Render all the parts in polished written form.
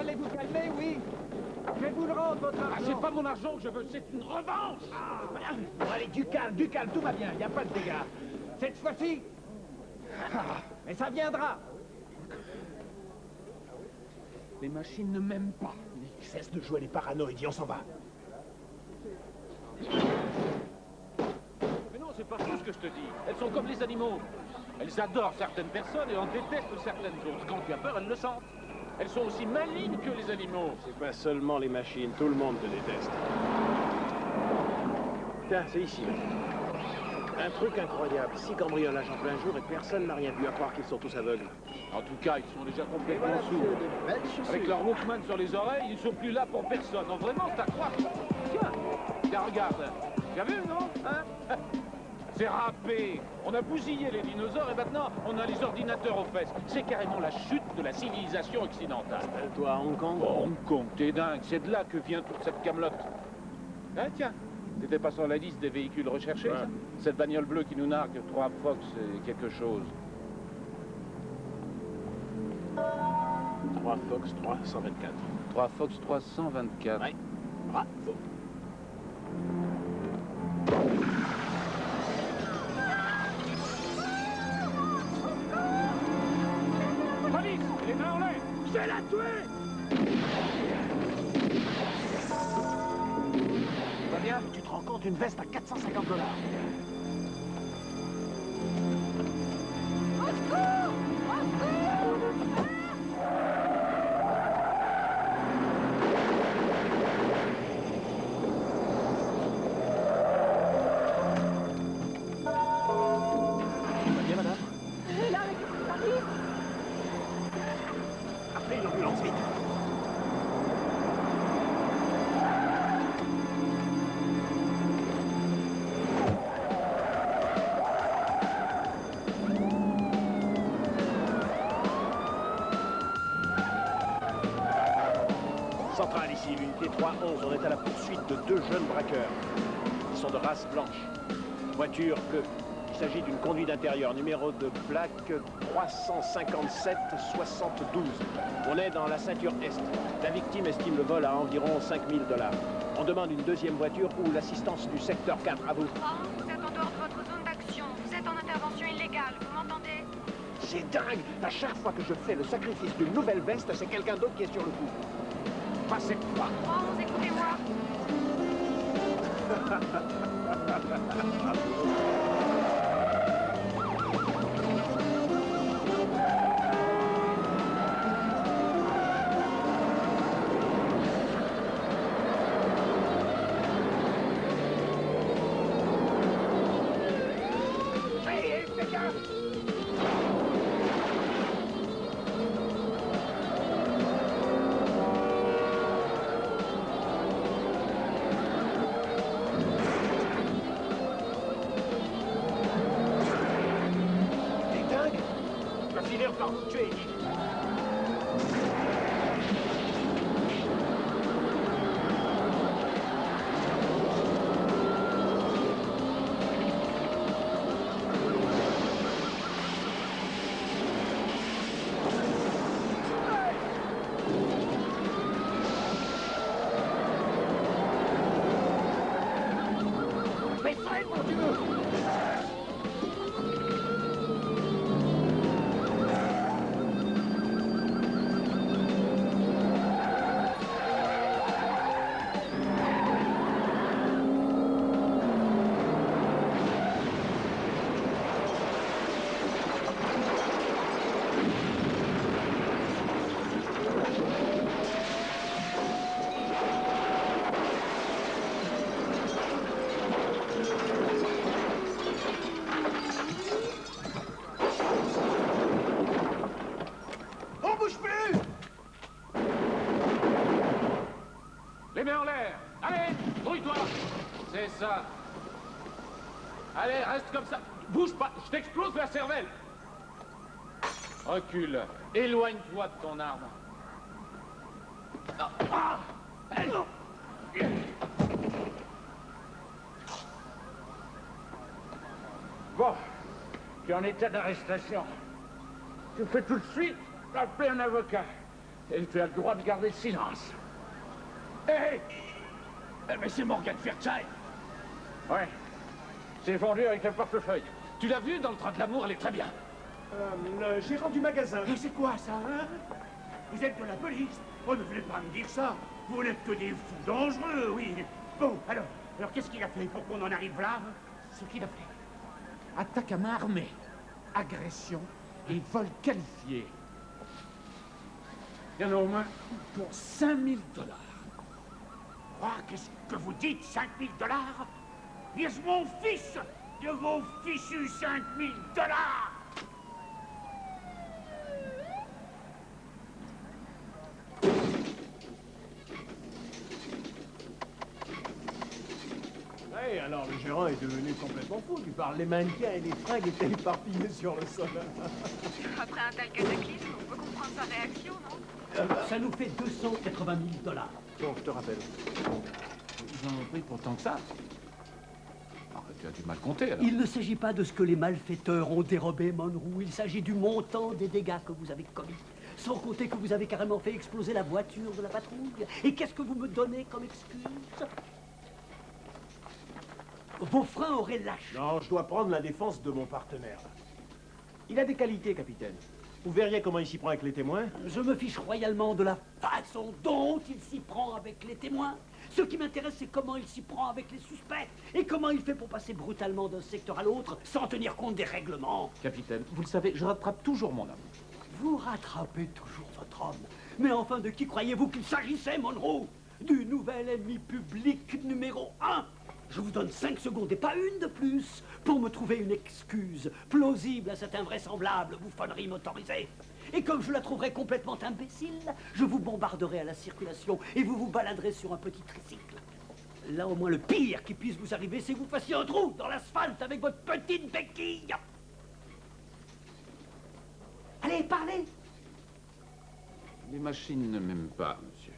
allez vous calmer, oui? Faites-vous le rendre, votre argent. Ah, c'est pas mon argent que je veux, c'est une revanche. Bon, allez, du calme, tout va bien, il n'y a pas de dégâts. Cette fois-ci... mais ça viendra. Les machines ne m'aiment pas. Cesse de jouer les paranoïdes, on s'en va. Mais non, c'est pas tout ce que je te dis. Elles sont comme les animaux. Elles adorent certaines personnes et en détestent certaines autres. Quand tu as peur, elles le sentent. Elles sont aussi malignes que les animaux. C'est pas seulement les machines, tout le monde te déteste. Tiens, c'est ici. Un truc incroyable. 6 cambriolages en plein jour et personne n'a rien vu à croire qu'ils sont tous aveugles. En tout cas, ils sont déjà complètement sourds. Avec leur Walkman sur les oreilles, ils sont plus là pour personne. Non, vraiment, c'est à croire. Tiens, regarde. Tu as vu, non? Hein? C'est râpé. On a bousillé les dinosaures et maintenant, on a les ordinateurs aux fesses. C'est carrément la chute de la civilisation occidentale. Toi, à Hong Kong? Oh, Hong Kong, t'es dingue. C'est de là que vient toute cette camelote. Hein, tiens. T'étais pas sur la liste des véhicules recherchés, ça? Cette bagnole bleue qui nous nargue, 3 Fox et quelque chose. 3 Fox 324. 3 Fox 324. Ouais, bravo. Police, les mains en l'air! Je vais la tuer! Va bien? Tu te rends compte, une veste à 450 $. Au secours! Au secours! Bien, madame? Là, avec le Paris! Appelez l'ambulance, vite! Centrale ici, unité 311, on est à la poursuite de 2 jeunes braqueurs. Ils sont de race blanche. Voiture bleue. Il s'agit d'une conduite intérieure, numéro de plaque 357-72. On est dans la ceinture Est. La victime estime le vol à environ 5 000 $. On demande une deuxième voiture ou l'assistance du secteur 4. À vous. Vous êtes en dehors de votre zone d'action. Vous êtes en intervention illégale. Vous m'entendez? C'est dingue! À chaque fois que je fais le sacrifice d'une nouvelle veste, c'est quelqu'un d'autre qui est sur le coup. Pas cette fois. 311, écoutez-moi. Hey, fais gaffe! Par vous tuer. Mais freine, mon Dieu! Les mains en l'air! Allez, brouille-toi! C'est ça. Allez, reste comme ça. Bouge pas, je t'explose la cervelle. Recule. Éloigne-toi de ton arme. Bon, tu es en état d'arrestation. Tu fais tout de suite appeler un avocat. Et tu as le droit de garder le silence. Hé mais c'est Morgan Fairchild. Ouais. C'est vendu avec le portefeuille. Tu l'as vu dans le train de l'amour, elle est très bien. Le gérant du magasin. Mais c'est quoi ça, hein? Vous êtes de la police? Oh, ne venez pas me dire ça. Vous n'êtes que des fous dangereux, oui. Bon, alors qu'est-ce qu'il a fait pour qu'on en arrive là? Ce qu'il a fait. Attaque à main armée, agression et vol qualifié. Il y en a au moins pour 5 000 $. Quoi? Qu'est-ce que vous dites? 5 000 $? Est-ce mon fils de vos fichus 5 000 $? Ouais, alors le gérant est devenu complètement fou. Tu parles, les mannequins et les fringues étaient éparpillés sur le sol. Après un tel cataclysme, on peut comprendre sa réaction, non? Ça nous fait 280 000 $. Bon, je te rappelle. Ils en ont pris pour tant que ça. Ah, tu as du mal compter, alors. Il ne s'agit pas de ce que les malfaiteurs ont dérobé, Monroe. Il s'agit du montant des dégâts que vous avez commis. Sans compter que vous avez carrément fait exploser la voiture de la patrouille. Et qu'est-ce que vous me donnez comme excuse? Vos freins auraient lâché. Non, je dois prendre la défense de mon partenaire. Il a des qualités, capitaine. Vous verriez comment il s'y prend avec les témoins. Je me fiche royalement de la façon dont il s'y prend avec les témoins. Ce qui m'intéresse, c'est comment il s'y prend avec les suspects. Et comment il fait pour passer brutalement d'un secteur à l'autre sans tenir compte des règlements. Capitaine, vous le savez, je rattrape toujours mon homme. Vous rattrapez toujours votre homme. Mais enfin, de qui croyez-vous qu'il s'agissait, Monroe? Du nouvel ennemi public numéro 1. Je vous donne 5 secondes et pas une de plus pour me trouver une excuse plausible à cette invraisemblable bouffonnerie motorisée. Et comme je la trouverai complètement imbécile, je vous bombarderai à la circulation et vous vous baladerez sur un petit tricycle. Là, au moins, le pire qui puisse vous arriver, c'est que vous fassiez un trou dans l'asphalte avec votre petite béquille. Allez, parlez! Les machines ne m'aiment pas, monsieur.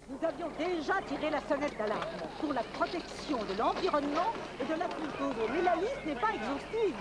Nous avions déjà tiré la sonnette d'alarme pour la protection de l'environnement et de la culture. Mais la liste n'est pas exhaustive.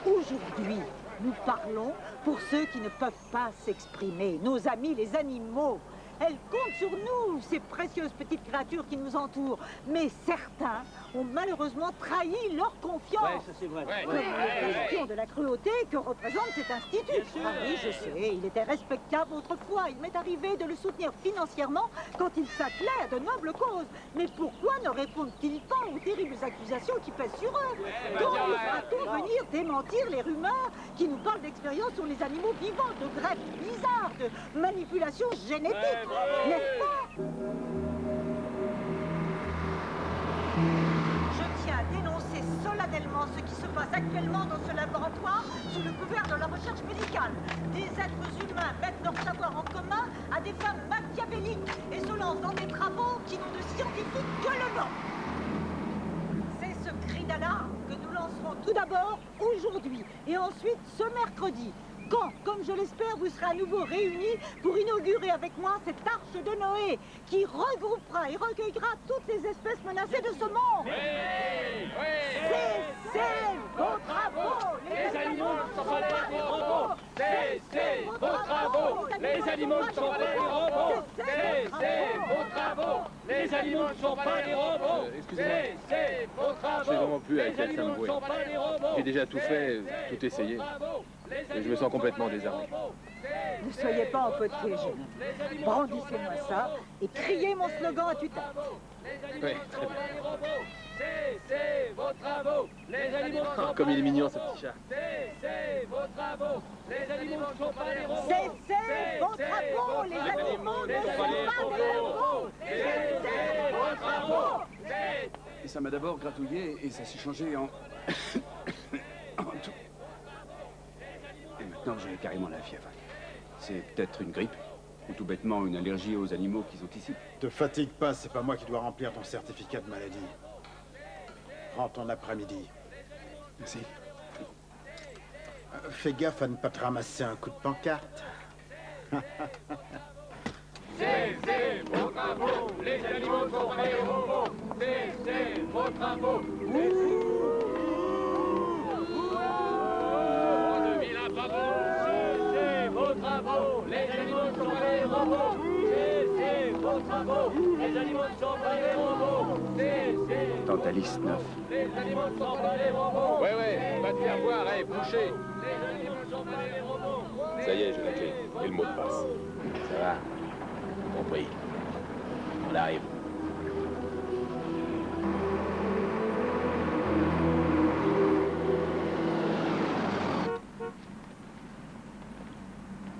Aujourd'hui, nous parlons pour ceux qui ne peuvent pas s'exprimer, nos amis les animaux. Elles comptent sur nous, ces précieuses petites créatures qui nous entourent. Mais certains ont malheureusement trahi leur confiance. Ouais, ça c'est vrai. Comme la question de la cruauté que représente cet institut. Ah oui, je sais, il était respectable autrefois. Il m'est arrivé de le soutenir financièrement quand il s'attelait à de nobles causes. Mais pourquoi ne répondent-ils pas aux terribles accusations qui pèsent sur eux? Quand va-t-on venir démentir les rumeurs qui nous parlent d'expériences sur les animaux vivants, de greffes bizarres, de manipulations génétiques, n'est-ce pas? Je tiens à dénoncer solennellement ce qui se passe actuellement dans ce laboratoire sous le couvert de la recherche médicale. Des êtres humains mettent leur savoir en commun à des femmes machiavéliques et se lancent dans des travaux qui n'ont de scientifique que le nom. C'est ce cri d'alarme que nous lancerons tout d'abord aujourd'hui et ensuite ce mercredi. Quand, comme je l'espère, vous serez à nouveau réunis pour inaugurer avec moi cette arche de Noé qui regroupera et recueillera toutes les espèces menacées de ce monde. Cessez vos travaux, les animaux ne sont pas des robots. Cessez vos travaux, les animaux ne sont pas des robots. Cessez vos travaux, les animaux ne sont pas des robots. Excusez-moi. Cessez vos travaux. Je sais vraiment plus avec Les quel animaux ne symbole. sont pas des robots. J'ai déjà tout fait, tout essayé. Et je me sens complètement désarmé. Ne soyez pas en peau de piège. Brandissez-moi ça et criez mon slogan à tue-tête. Oui, très bien. Cessez vos travaux. Les animaux ne sont pas Comme il est des mignon, ce robots. petit chat. Cessez vos travaux. Les animaux ne sont pas des robots. Cessez vos travaux, les animaux ne sont pas des robots. Cessez vos travaux. Et ça m'a d'abord gratouillé et ça s'est changé en... en tout. Et maintenant j'ai carrément la fièvre. C'est peut-être une grippe ou tout bêtement une allergie aux animaux qui sont ici. Te fatigue pas, c'est pas moi qui dois remplir ton certificat de maladie. Prends ton après-midi. Merci. Fais gaffe à ne pas te ramasser un coup de pancarte. C'est vos travaux, les animaux sont prêts au robot. C'est vos travaux. Oh, de vilain pavot. C'est vos travaux, les animaux sont prêts au robot. C'est vos travaux, les animaux sont prêts au robot. Dentaliste 9. Les animaux sont prêts au robot. Ouais, va te faire voir, hé, boucher. Les animaux sont prêts au robot. Ça y est, j'ai la clé. Et le mot de passe. Ça va? Compris. On arrive.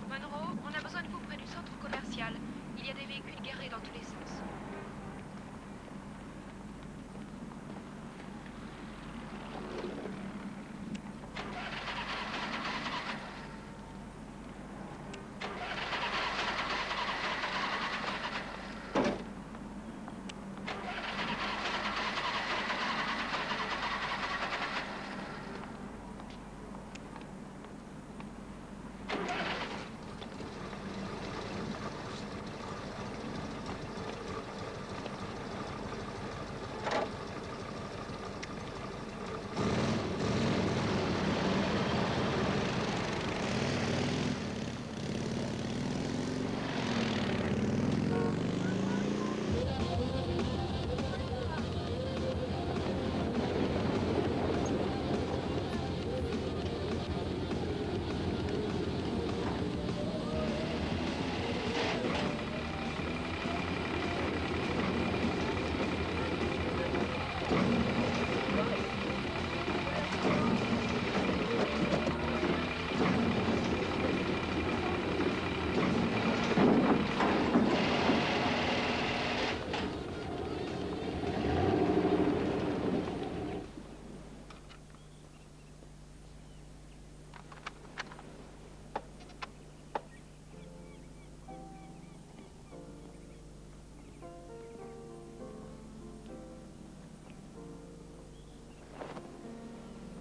Monroe, on a besoin de vous près du centre commercial. Il y a des véhicules garés dans tous les sens.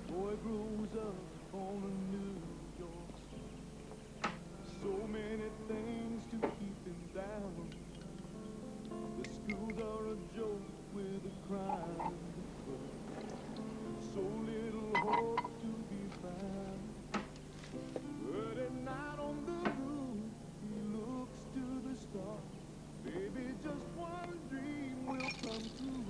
Boy grows up on a New York street. So many things to keep him down. The schools are a joke with a crime in the book. So little hope to be found. But at night on the roof, he looks to the stars. Maybe just one dream will come true.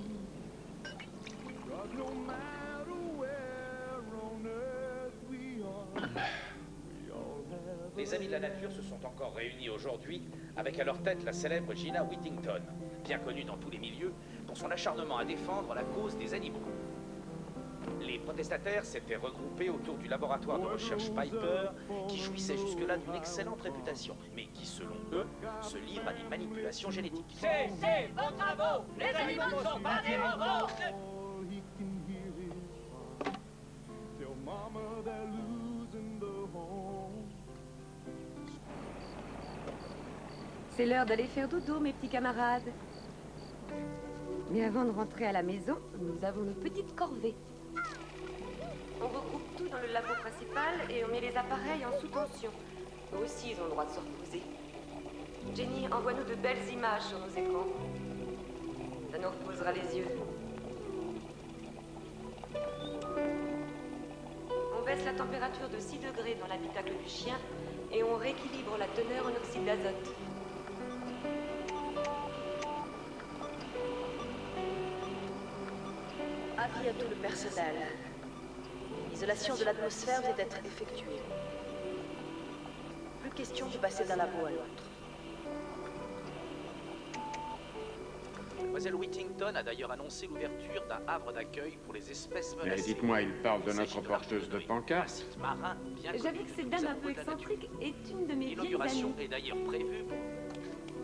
'Cause no matter where on earth we are, we all have. Les Amis de la Nature se sont encore réunis aujourd'hui avec à leur tête la célèbre Gina Whittington, bien connue dans tous les milieux pour son acharnement à défendre la cause des animaux. Les protestataires s'étaient regroupés autour du laboratoire de recherche Piper, qui jouissait jusque-là d'une excellente réputation, mais qui, selon eux, se livre à des manipulations génétiques. C'est vos travaux, les animaux ne sont pas des robots. All he can hear is cry. Tell mama they're losing the home. C'est l'heure d'aller faire dodo, mes petits camarades. Mais avant de rentrer à la maison, nous avons une petite corvée. On regroupe tout dans le labo principal et on met les appareils en sous-tension. Eux aussi, ils ont le droit de se reposer. Jenny, envoie-nous de belles images sur nos écrans. Ça nous reposera les yeux. On baisse la température de 6 degrés dans l'habitacle du chien et on rééquilibre la teneur en oxyde d'azote. Avis à tout le personnel. L'isolation de l'atmosphère vient d'être effectuée. Plus question de passer d'un labo à l'autre. Mademoiselle Whittington a d'ailleurs annoncé l'ouverture d'un havre d'accueil pour les espèces Mais menacées. dites-moi, il parle de notre porteuse de pancarte. Marin bien J'avoue connu que cette des dame un amoureux peu de la nature. excentrique est une de mes vieilles L'inauguration amies. est d'ailleurs prévue pour...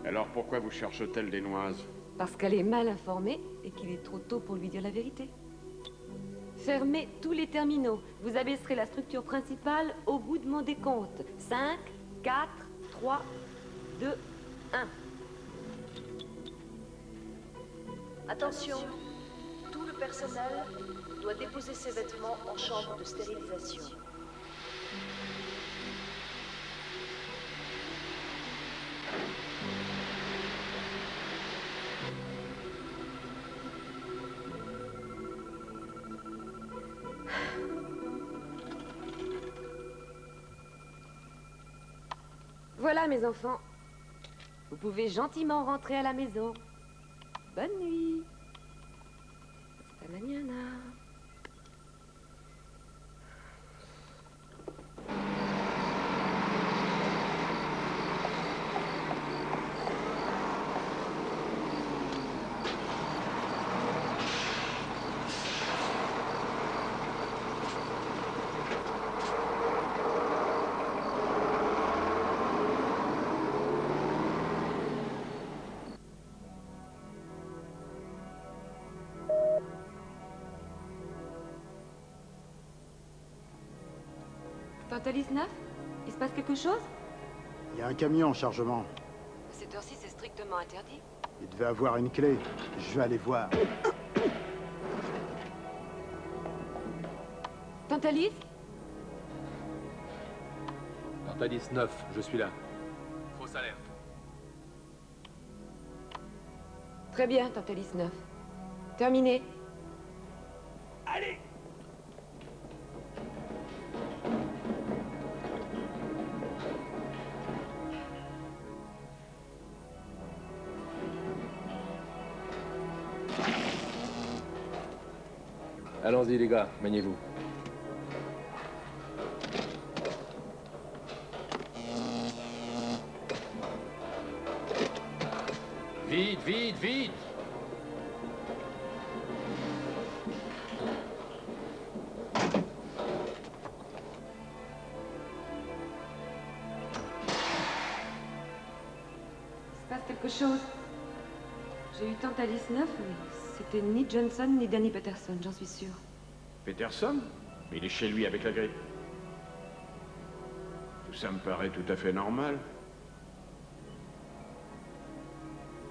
Alors pourquoi vous cherche-t-elle des noises? Parce qu'elle est mal informée et qu'il est trop tôt pour lui dire la vérité. Fermez tous les terminaux. Vous abaisserez la structure principale au bout de mon décompte. 5, 4, 3, 2, 1. Attention, tout le personnel, doit déposer ses vêtements en chambre de stérilisation. Voilà, mes enfants. Vous pouvez gentiment rentrer à la maison. Bonne nuit. Hasta mañana. Tante Alice 9, il se passe quelque chose? Il y a un camion en chargement. À cette heure-ci, c'est strictement interdit. Il devait avoir une clé. Je vais aller voir. Tante Alice? Tante Alice 9, je suis là. Fausse alerte. Très bien, Tante Alice 9. Terminé. Allez! Allons-y les gars, maniez-vous. Vite, vite, vite! Il se passe quelque chose. J'ai eu Tante Alice 9, mais c'était ni Johnson ni Danny Peterson, j'en suis sûre. Peterson? Mais il est chez lui avec la grippe. Tout ça me paraît tout à fait normal.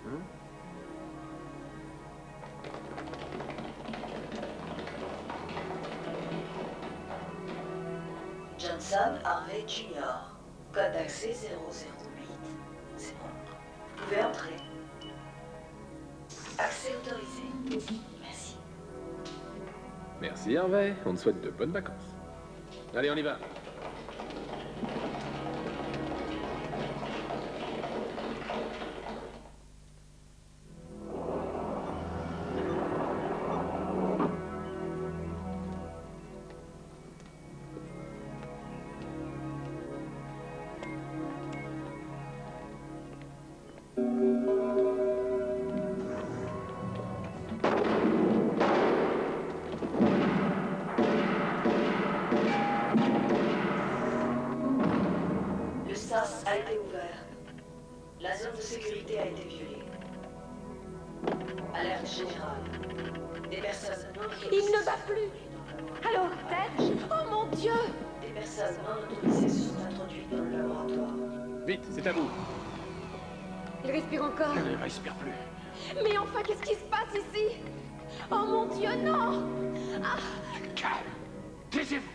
Hein? Johnson Harvey Jr. Code d'accès 008. C'est bon. Vous pouvez entrer. Accès autorisé. Merci. Merci Hervé, on te souhaite de bonnes vacances. Allez, on y va. Le sas a été ouvert. La zone de sécurité a été violée. Alerte générale. Des personnes non autorisées. Il ne va plus! Alors, Ted? Oh mon Dieu! Des personnes non autorisées se sont introduites dans le laboratoire. Vite, c'est à vous. Il respire encore. Il ne respire plus. Mais enfin, qu'est-ce qui se passe ici? Oh mon Dieu, non! Ah. Calme. Taisez-vous.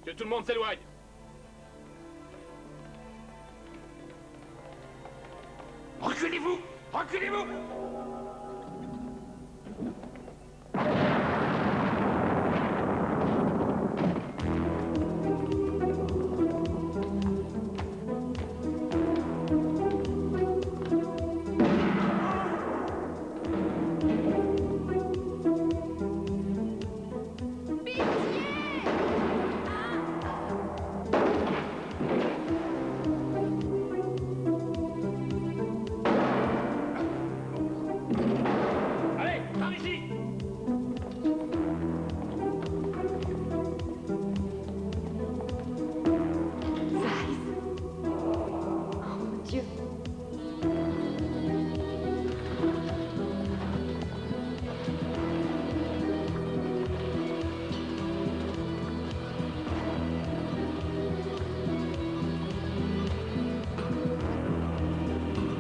Que tout le monde s'éloigne. Reculez-vous! Reculez-vous!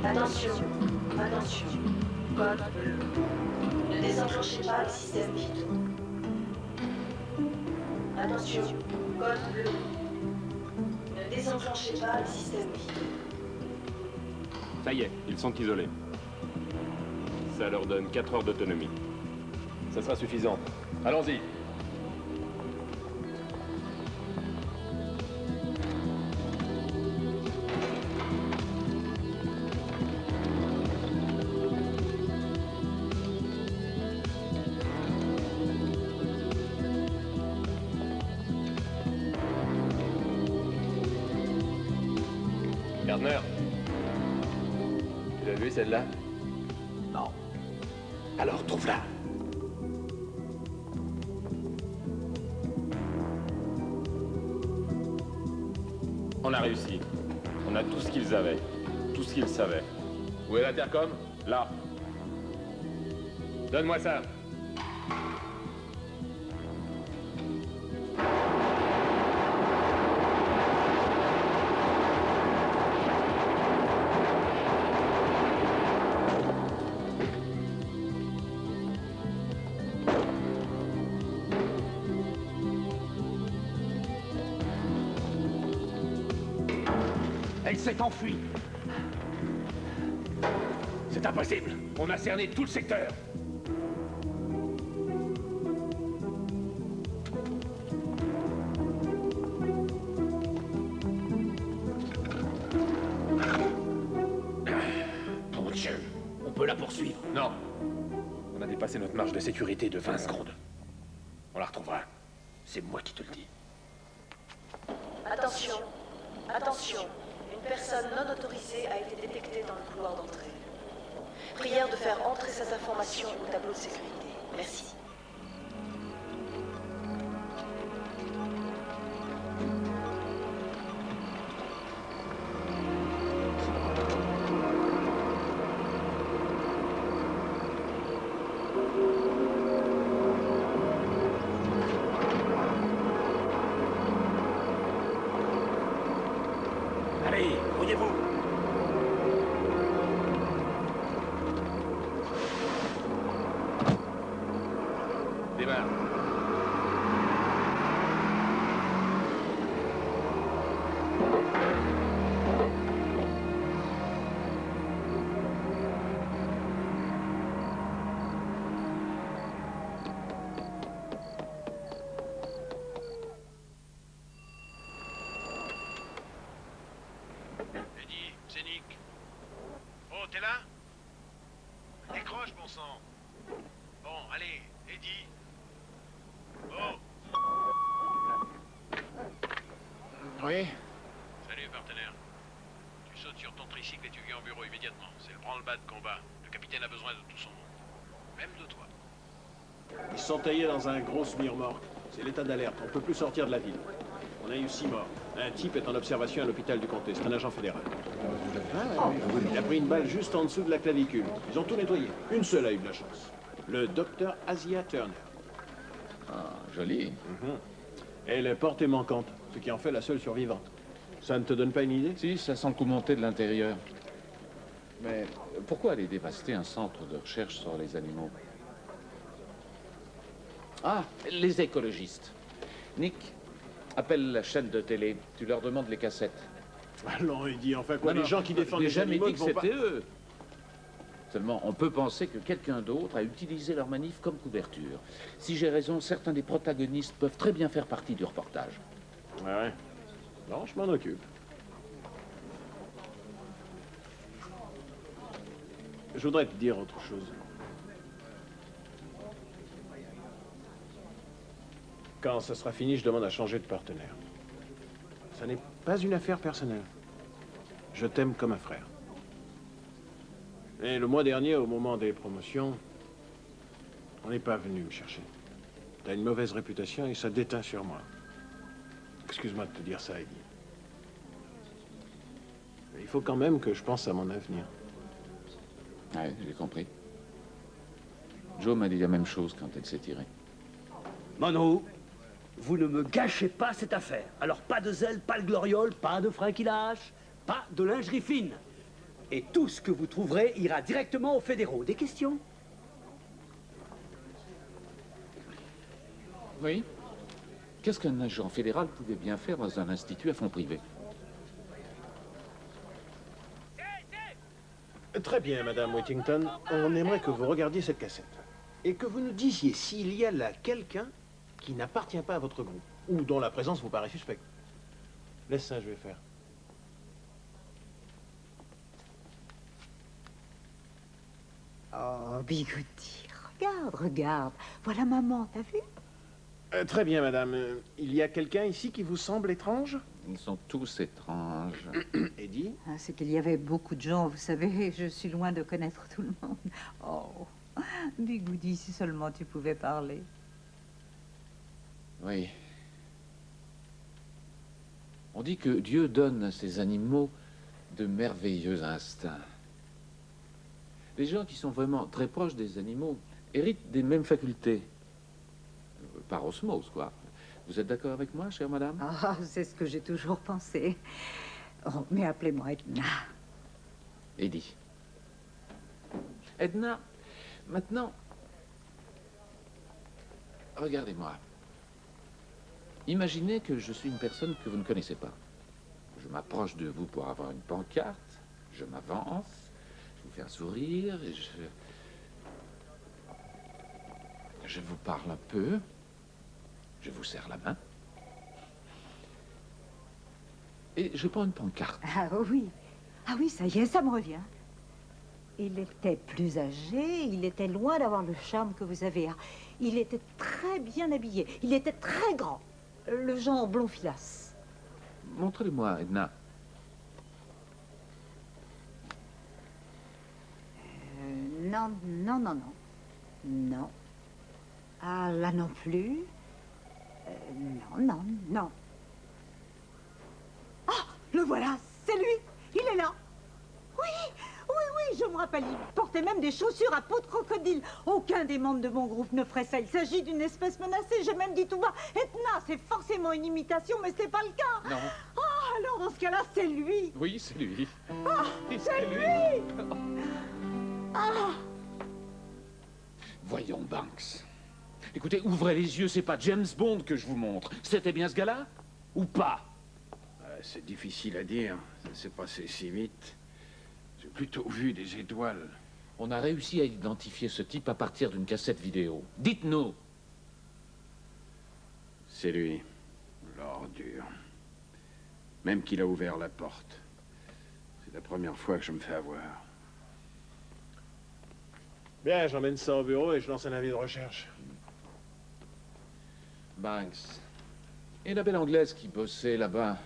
Attention, attention. Code bleu. Ne désenclenchez pas les systèmes vitaux. Attention, code bleu. Ne désenclenchez pas le système Wi. Ça y est, ils sont isolés. Ça leur donne 4 heures d'autonomie. Ça sera suffisant. Allons-y. Gardner, tu l'as vu celle-là? Non. Alors trouve-la. On a réussi. On a tout ce qu'ils avaient. Tout ce qu'ils savaient. Où est l'intercom? Là. Donne-moi ça. Elle s'est enfuie. C'est impossible. On a cerné tout le secteur. Mon Dieu, on peut la poursuivre. Non. On a dépassé notre marge de sécurité de 20 secondes. On la retrouvera. C'est moi qui te le dis. Attention, attention. Une personne non autorisée a été détectée dans le couloir d'entrée. Prière de faire entrer ces informations au tableau de sécurité. Merci. Allez, grouillez-vous. Démarre. Eddie, c'est Nick. Oh, t'es là? Décroche, bon sang. Bon, allez, Eddie. Oh. Oui? Salut, partenaire. Tu sautes sur ton tricycle et tu viens au bureau immédiatement. C'est le branle-bas de combat. Le capitaine a besoin de tout son monde. Même de toi. Ils sont taillés dans un gros smirmor. C'est l'état d'alerte. On ne peut plus sortir de la ville. On a eu 6 morts. Un type est en observation à l'hôpital du comté. C'est un agent fédéral. Il a pris une balle juste en dessous de la clavicule. Ils ont tout nettoyé. Une seule a eu de la chance. Le docteur Asia Turner. Ah, joli. Elle porte est manquante, ce qui en fait la seule survivante. Ça ne te donne pas une idée? Si, ça sent le coup monter de l'intérieur. Mais pourquoi aller dévaster un centre de recherche sur les animaux? Ah, les écologistes. Nick, appelle la chaîne de télé. Tu leur demandes les cassettes. Allons, il dit enfin quoi? Non, Les gens qui défendent j'ai les jamais animaux dit ne que vont pas... c'était eux. Seulement, on peut penser que quelqu'un d'autre a utilisé leur manif comme couverture. Si j'ai raison, certains des protagonistes peuvent très bien faire partie du reportage. Ouais. Non, je m'en occupe. Je voudrais te dire autre chose. Quand ça sera fini, je demande à changer de partenaire. Ça n'est pas une affaire personnelle. Je t'aime comme un frère. Et le mois dernier, au moment des promotions, on n'est pas venu me chercher. T'as une mauvaise réputation et ça déteint sur moi. Excuse-moi de te dire ça, Eddie. Mais il faut quand même que je pense à mon avenir. Ouais, j'ai compris. Jo m'a dit la même chose quand elle s'est tirée. Monroe, vous ne me gâchez pas cette affaire. Alors pas de zèle, pas le gloriole, pas de frein qui lâche, pas de lingerie fine. Et tout ce que vous trouverez ira directement aux fédéraux. Des questions? Oui. Qu'est-ce qu'un agent fédéral pouvait bien faire dans un institut à fonds privés? Très bien, Madame Whittington. On aimerait que vous regardiez cette cassette. Et que vous nous disiez s'il y a là quelqu'un qui n'appartient pas à votre groupe, ou dont la présence vous paraît suspecte. Laisse ça, je vais faire. Oh, Bigoudi, regarde, regarde. Voilà maman, t'as vu? Très bien, madame. Il y a quelqu'un ici qui vous semble étrange? Ils sont tous étranges. Eddie? Ah, c'est qu'il y avait beaucoup de gens, vous savez, je suis loin de connaître tout le monde. Oh, Bigoudi, si seulement tu pouvais parler. Oui. On dit que Dieu donne à ces animaux de merveilleux instincts. Les gens qui sont vraiment très proches des animaux héritent des mêmes facultés. Par osmose, quoi. Vous êtes d'accord avec moi, chère madame? Ah, c'est ce que j'ai toujours pensé. Oh, mais appelez-moi Edna. Eddie. Edna, maintenant, regardez-moi. Imaginez que je suis une personne que vous ne connaissez pas. Je m'approche de vous pour avoir une pancarte, je m'avance, je vous fais un sourire, et je vous parle un peu, je vous serre la main, et je prends une pancarte. Ah oui, ça y est, ça me revient. Il était plus âgé, il était loin d'avoir le charme que vous avez. Il était très bien habillé, il était très grand. Le genre blond filasse. Montrez-le-moi, Edna. Non. Non. Ah, là non plus. Non. Ah, le voilà, c'est lui. Il est là. Oui, je me rappelle. Il portait même des chaussures à peau de crocodile. Aucun des membres de mon groupe ne ferait ça. Il s'agit d'une espèce menacée. J'ai même dit tout bas, Etna, c'est forcément une imitation, mais c'est pas le cas. Non. Ah, alors, en ce cas-là, c'est lui. Oui, c'est lui. Ah, c'est lui. Ah. Voyons, Banks. Écoutez, ouvrez les yeux, c'est pas James Bond que je vous montre. C'était bien ce gars-là? Ou pas? C'est difficile à dire. Ça s'est passé si vite. J'ai plutôt vu des étoiles. On a réussi à identifier ce type à partir d'une cassette vidéo. Dites-nous. C'est lui. L'ordure. Même qu'il a ouvert la porte. C'est la première fois que je me fais avoir. Bien, j'emmène ça au bureau et je lance un avis de recherche. Banks. Et la belle anglaise qui bossait là-bas,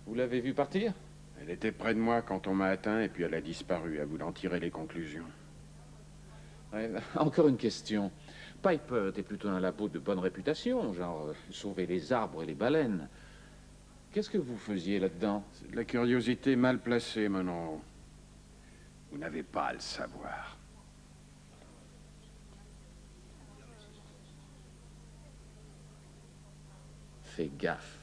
vous l'avez vue partir? Elle était près de moi quand on m'a atteint et puis elle a disparu, à voulant tirer les conclusions. Ouais, encore une question. Piper était plutôt un labo de bonne réputation, genre sauver les arbres et les baleines. Qu'est-ce que vous faisiez là-dedans? C'est de la curiosité mal placée, Monroe. Vous n'avez pas à le savoir. Fais gaffe.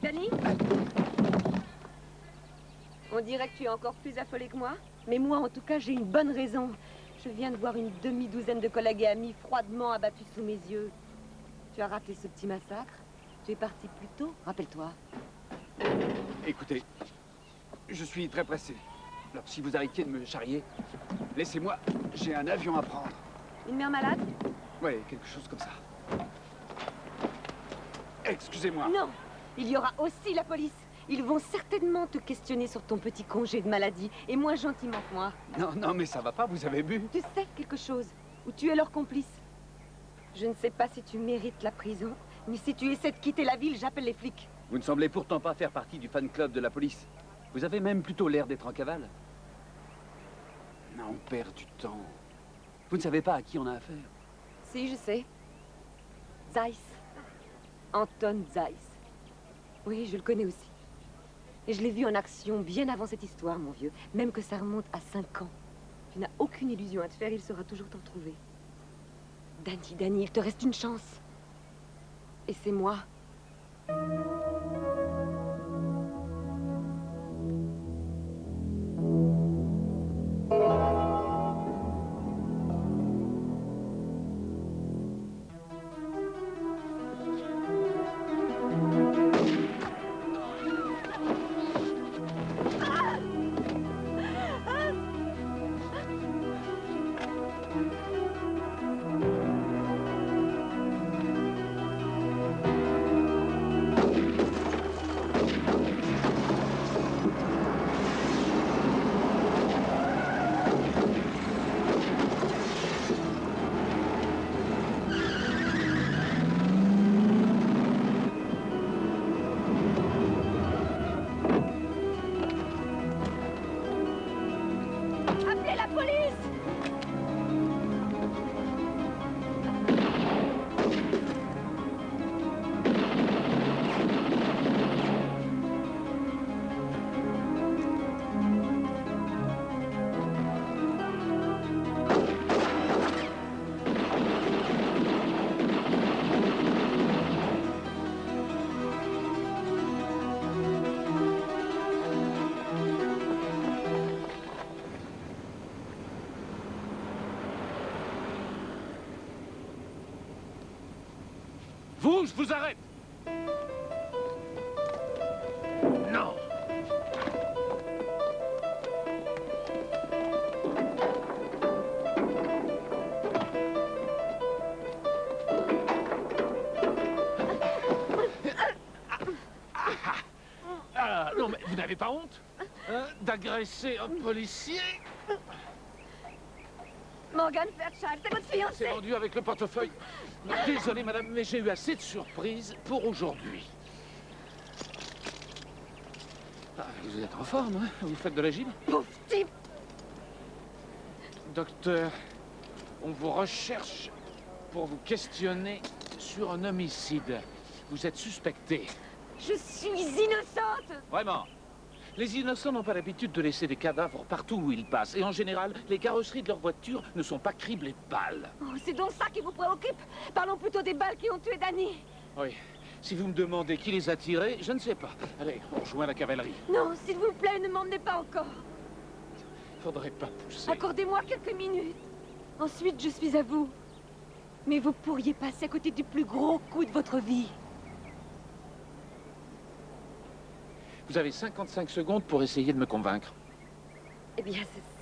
Danny? On dirait que tu es encore plus affolé que moi. Mais moi, en tout cas, j'ai une bonne raison. Je viens de voir une demi-douzaine de collègues et amis froidement abattus sous mes yeux. Tu as raté ce petit massacre. Tu es parti plus tôt, rappelle-toi. Écoutez, je suis très pressé. Alors, si vous arrêtiez de me charrier, laissez-moi, j'ai un avion à prendre. Une mère malade? Oui, quelque chose comme ça. Excusez-moi. Non, il y aura aussi la police. Ils vont certainement te questionner sur ton petit congé de maladie, et moins gentiment que moi. Non, mais ça va pas, vous avez bu. Tu sais quelque chose, ou tu es leur complice. Je ne sais pas si tu mérites la prison, mais si tu essaies de quitter la ville, j'appelle les flics. Vous ne semblez pourtant pas faire partie du fan club de la police. Vous avez même plutôt l'air d'être en cavale. Non, on perd du temps. Vous ne savez pas à qui on a affaire. Si, je sais. Zeiss. Anton Zeiss. Oui, je le connais aussi. Et je l'ai vu en action bien avant cette histoire, mon vieux. Même que ça remonte à 5 ans. Tu n'as aucune illusion à te faire, il saura toujours t'en trouver. Danny, il te reste une chance. Et c'est moi. Vous, je vous arrête. Non. Non, mais vous n'avez pas honte d'agresser un policier? Morgan Fairchild, c'est votre fiancé. C'est vendu avec le portefeuille. Désolé, madame, mais j'ai eu assez de surprises pour aujourd'hui. Ah, vous êtes en forme, hein? Vous faites de la gym? Pauvre type. Docteur, on vous recherche pour vous questionner sur un homicide. Vous êtes suspecté. Je suis innocente. Vraiment. Les innocents n'ont pas l'habitude de laisser des cadavres partout où ils passent. Et en général, les carrosseries de leurs voitures ne sont pas criblées de balles. Oh, c'est donc ça qui vous préoccupe. Parlons plutôt des balles qui ont tué Danny. Oui. Si vous me demandez qui les a tirées, je ne sais pas. Allez, on rejoint la cavalerie. Non, s'il vous plaît, ne m'emmenez pas encore. Faudrait pas pousser. Accordez-moi quelques minutes. Ensuite, je suis à vous. Mais vous pourriez passer à côté du plus gros coup de votre vie. Vous avez 55 secondes pour essayer de me convaincre. Eh bien,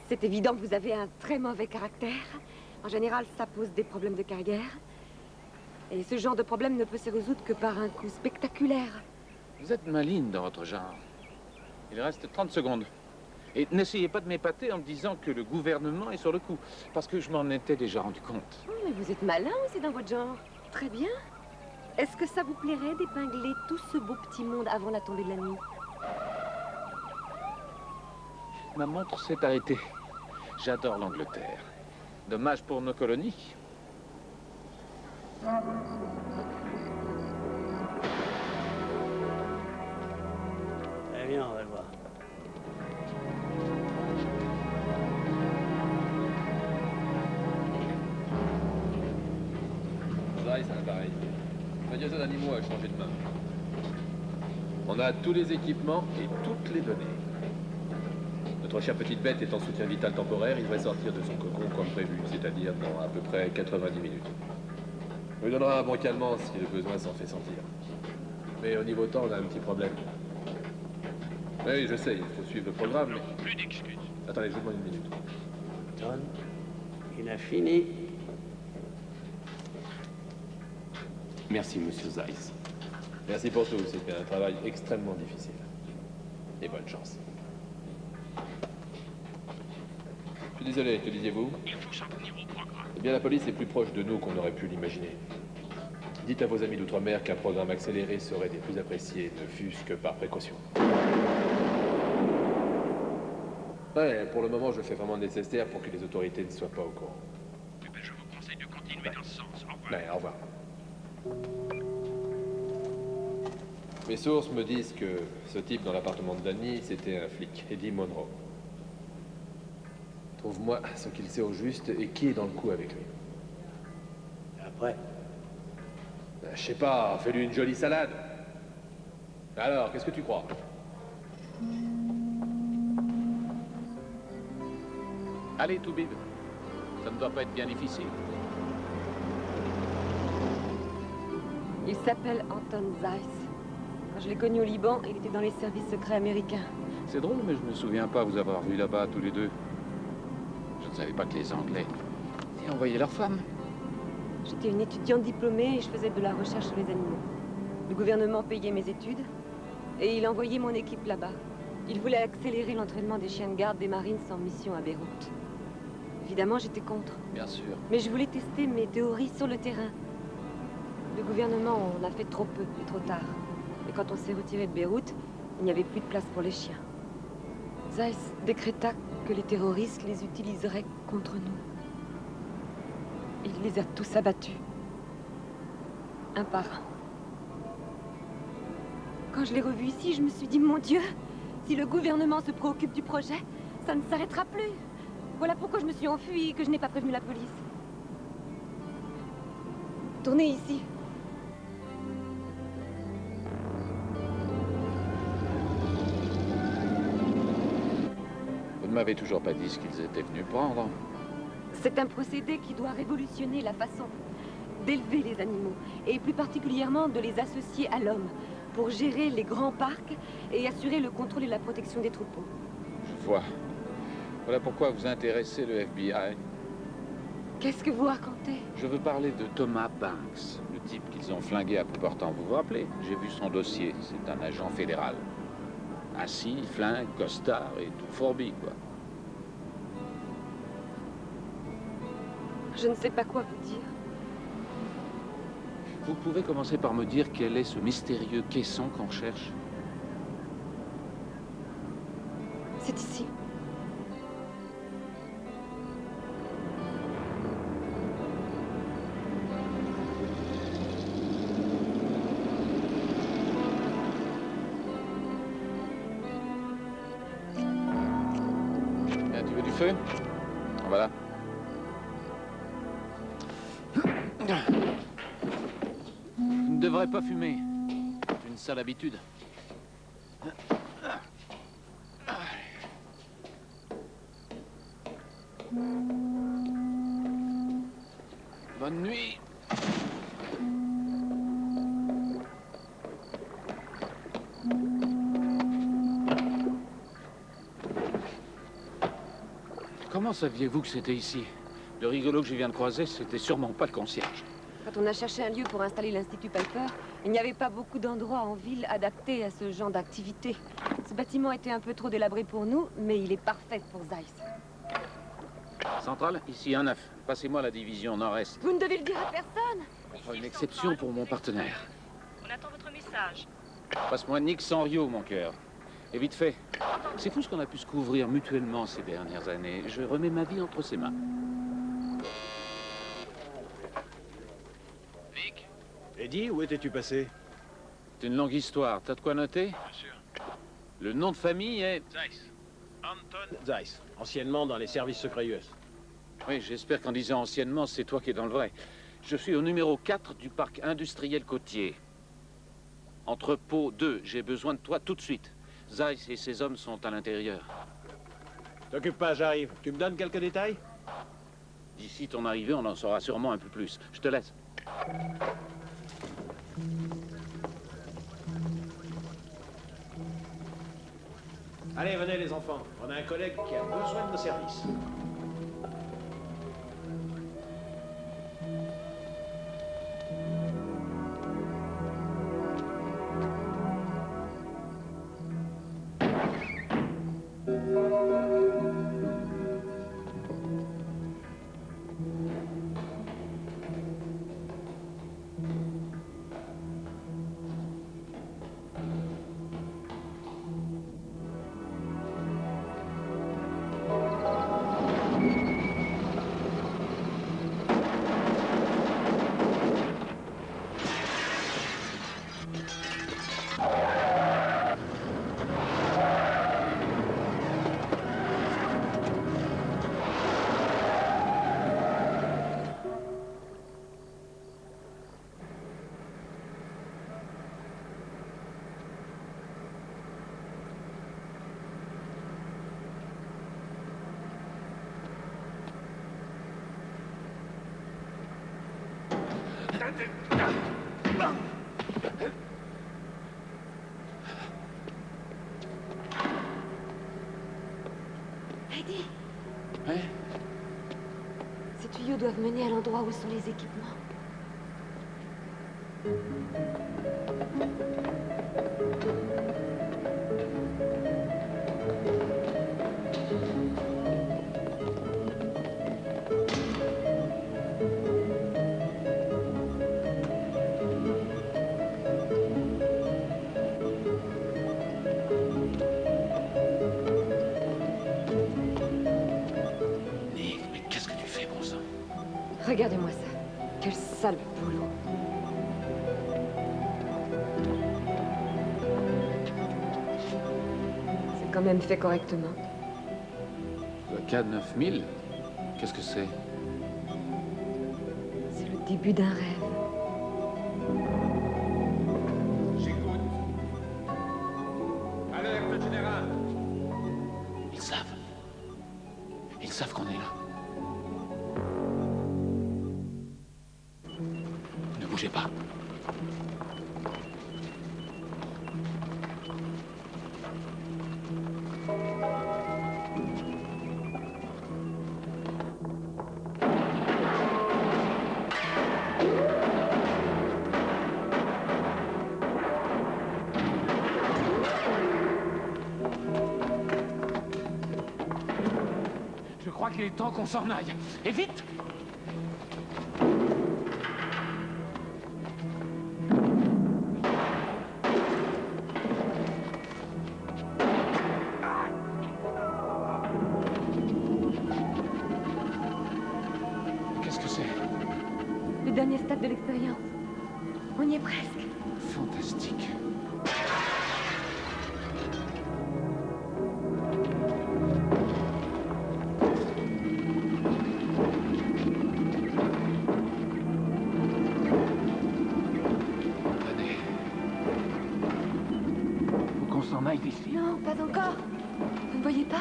c'est évident que vous avez un très mauvais caractère. En général, ça pose des problèmes de carrière. Et ce genre de problème ne peut se résoudre que par un coup spectaculaire. Vous êtes maligne dans votre genre. Il reste 30 secondes. Et n'essayez pas de m'épater en me disant que le gouvernement est sur le coup. Parce que je m'en étais déjà rendu compte. Oh, mais vous êtes malin aussi dans votre genre. Très bien. Est-ce que ça vous plairait d'épingler tout ce beau petit monde avant la tombée de la nuit? Ma montre s'est arrêtée. J'adore l'Angleterre. Dommage pour nos colonies. Eh bien, on va le voir. Ça, c'est un appareil. Le magasin d'animaux a changé de main. On a tous les équipements et toutes les données. Notre chère petite bête est en soutien vital temporaire, il devrait sortir de son cocon comme prévu, c'est-à-dire dans à peu près 90 minutes. On lui donnera un bon calmant si le besoin s'en fait sentir. Mais au niveau temps, on a un petit problème. Oui, je sais, il faut suivre le programme, mais... Plus d'excuses. Attendez, je vous demande une minute. John, il a fini. Merci, monsieur Zeiss. Merci pour tout, c'était un travail extrêmement difficile. Et bonne chance. Je suis désolé, que disiez-vous? Il faut s'en tenir au programme. Eh bien, la police est plus proche de nous qu'on aurait pu l'imaginer. Dites à vos amis d'outre-mer qu'un programme accéléré serait des plus appréciés, ne fût-ce que par précaution. Ouais, pour le moment, je fais vraiment le nécessaire pour que les autorités ne soient pas au courant. Eh ben, je vous conseille de continuer dans ce sens. Au revoir. Ouais, au revoir. Mes sources me disent que ce type dans l'appartement de Danny, c'était un flic, Eddie Monroe. Trouve-moi ce qu'il sait au juste et qui est dans le coup avec lui. Après, Je sais pas, fais-lui une jolie salade. Alors, qu'est-ce que tu crois? Allez, Toubib. Ça ne doit pas être bien difficile. Il s'appelle Anton Zeiss. Quand je l'ai connu au Liban, il était dans les services secrets américains. C'est drôle, mais je me souviens pas vous avoir vu là-bas tous les deux. Je ne savais pas que les Anglais y envoyaient leurs femmes. J'étais une étudiante diplômée et je faisais de la recherche sur les animaux. Le gouvernement payait mes études et il envoyait mon équipe là-bas. Il voulait accélérer l'entraînement des chiens de garde des Marines en mission à Beyrouth. Évidemment, j'étais contre. Bien sûr. Mais je voulais tester mes théories sur le terrain. Le gouvernement en a fait trop peu et trop tard. Et quand on s'est retiré de Beyrouth, il n'y avait plus de place pour les chiens. Zeiss décréta que les terroristes les utiliseraient contre nous. Il les a tous abattus. Un par un. Quand je l'ai revu ici, je me suis dit, mon Dieu, si le gouvernement se préoccupe du projet, ça ne s'arrêtera plus. Voilà pourquoi je me suis enfuie et que je n'ai pas prévenu la police. Tournez ici. Vous ne m'avez toujours pas dit ce qu'ils étaient venus prendre. C'est un procédé qui doit révolutionner la façon d'élever les animaux, et plus particulièrement de les associer à l'homme, pour gérer les grands parcs et assurer le contrôle et la protection des troupeaux. Je vois. Voilà pourquoi vous intéressez le FBI. Qu'est-ce que vous racontez? Je veux parler de Thomas Banks, le type qu'ils ont flingué à bout portant. Vous vous rappelez? J'ai vu son dossier. C'est un agent fédéral. Assis, flingue, costard et tout fourbi, quoi. Je ne sais pas quoi vous dire. Vous pouvez commencer par me dire quel est ce mystérieux caisson qu'on cherche? C'est ici. Bien, tu veux du feu? Voilà. Tu ne devrais pas fumer. C'est une sale habitude. Bonne nuit. Comment saviez-vous que c'était ici? Le rigolo que je viens de croiser, c'était sûrement pas le concierge. Quand on a cherché un lieu pour installer l'Institut Piper, il n'y avait pas beaucoup d'endroits en ville adaptés à ce genre d'activité. Ce bâtiment était un peu trop délabré pour nous, mais il est parfait pour Zeiss. Centrale, ici 1-9. Passez-moi la division nord-est. Vous ne devez le dire à personne. On fera une exception pour mon partenaire. On attend votre message. Passe-moi Nick Sanrio, mon cœur. Et vite fait. C'est fou ce qu'on a pu se couvrir mutuellement ces dernières années. Je remets ma vie entre ses mains. Nick? Eddie, où étais-tu passé? C'est une longue histoire. T'as de quoi noter? Bien sûr. Le nom de famille est... Zeiss. Anton Zeiss, anciennement dans les services secrets US. Oui, j'espère qu'en disant anciennement, c'est toi qui es dans le vrai. Je suis au numéro 4 du parc industriel côtier. Entrepôt 2, j'ai besoin de toi tout de suite. Zeiss et ses hommes sont à l'intérieur. T'occupe pas, j'arrive. Tu me donnes quelques détails? D'ici ton arrivée, on en saura sûrement un peu plus. Je te laisse. Allez, venez les enfants. On a un collègue qui a besoin de nos services. Eddie, Ouais? ces tuyaux doivent mener à l'endroit où sont les équipements. Nick, mais qu'est-ce que tu fais, bon sang? Regardez-moi ça. Quel sale boulot. C'est quand même fait correctement. Le K9000? Qu'est-ce que c'est? C'est le début d'un rêve. J'écoute. Alerte générale. Ils savent. Ils savent qu'on est là. bougez pas. Je crois qu'il est temps qu'on s'en aille. Et vite! Qu'est-ce que c'est? Le dernier stade de l'expérience. On y est presque. Fantastique. Faut qu'on s'en aille d'ici. Non, pas encore. Vous ne voyez pas?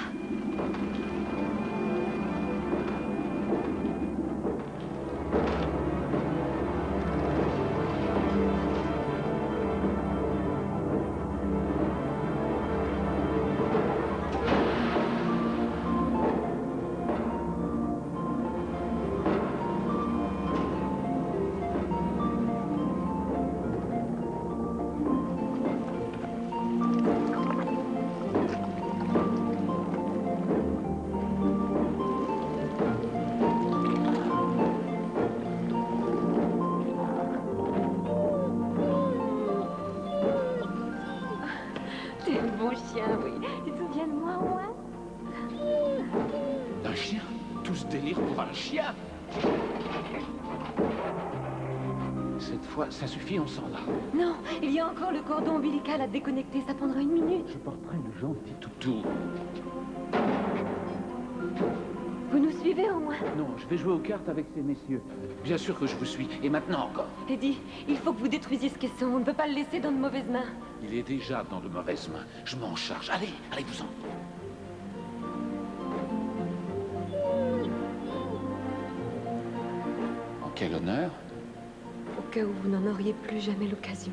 T'es un bon chien, oui. Tu te souviens de moi, au moins? Un chien? Tout ce délire pour un chien? Cette fois, ça suffit, on s'en va. Non, il y a encore le cordon ombilical à déconnecter. Ça prendra 1 minute. Je porterai le gentil toutou. Vous nous suivez, au moins? Non, je vais jouer aux cartes avec ces messieurs. Bien sûr que je vous suis. Et maintenant encore. Eddie, il faut que vous détruisiez ce caisson. On ne peut pas le laisser dans de mauvaises mains. Il est déjà dans de mauvaises mains. Je m'en charge. Allez, allez-vous-en. En quel honneur? Au cas où vous n'en auriez plus jamais l'occasion.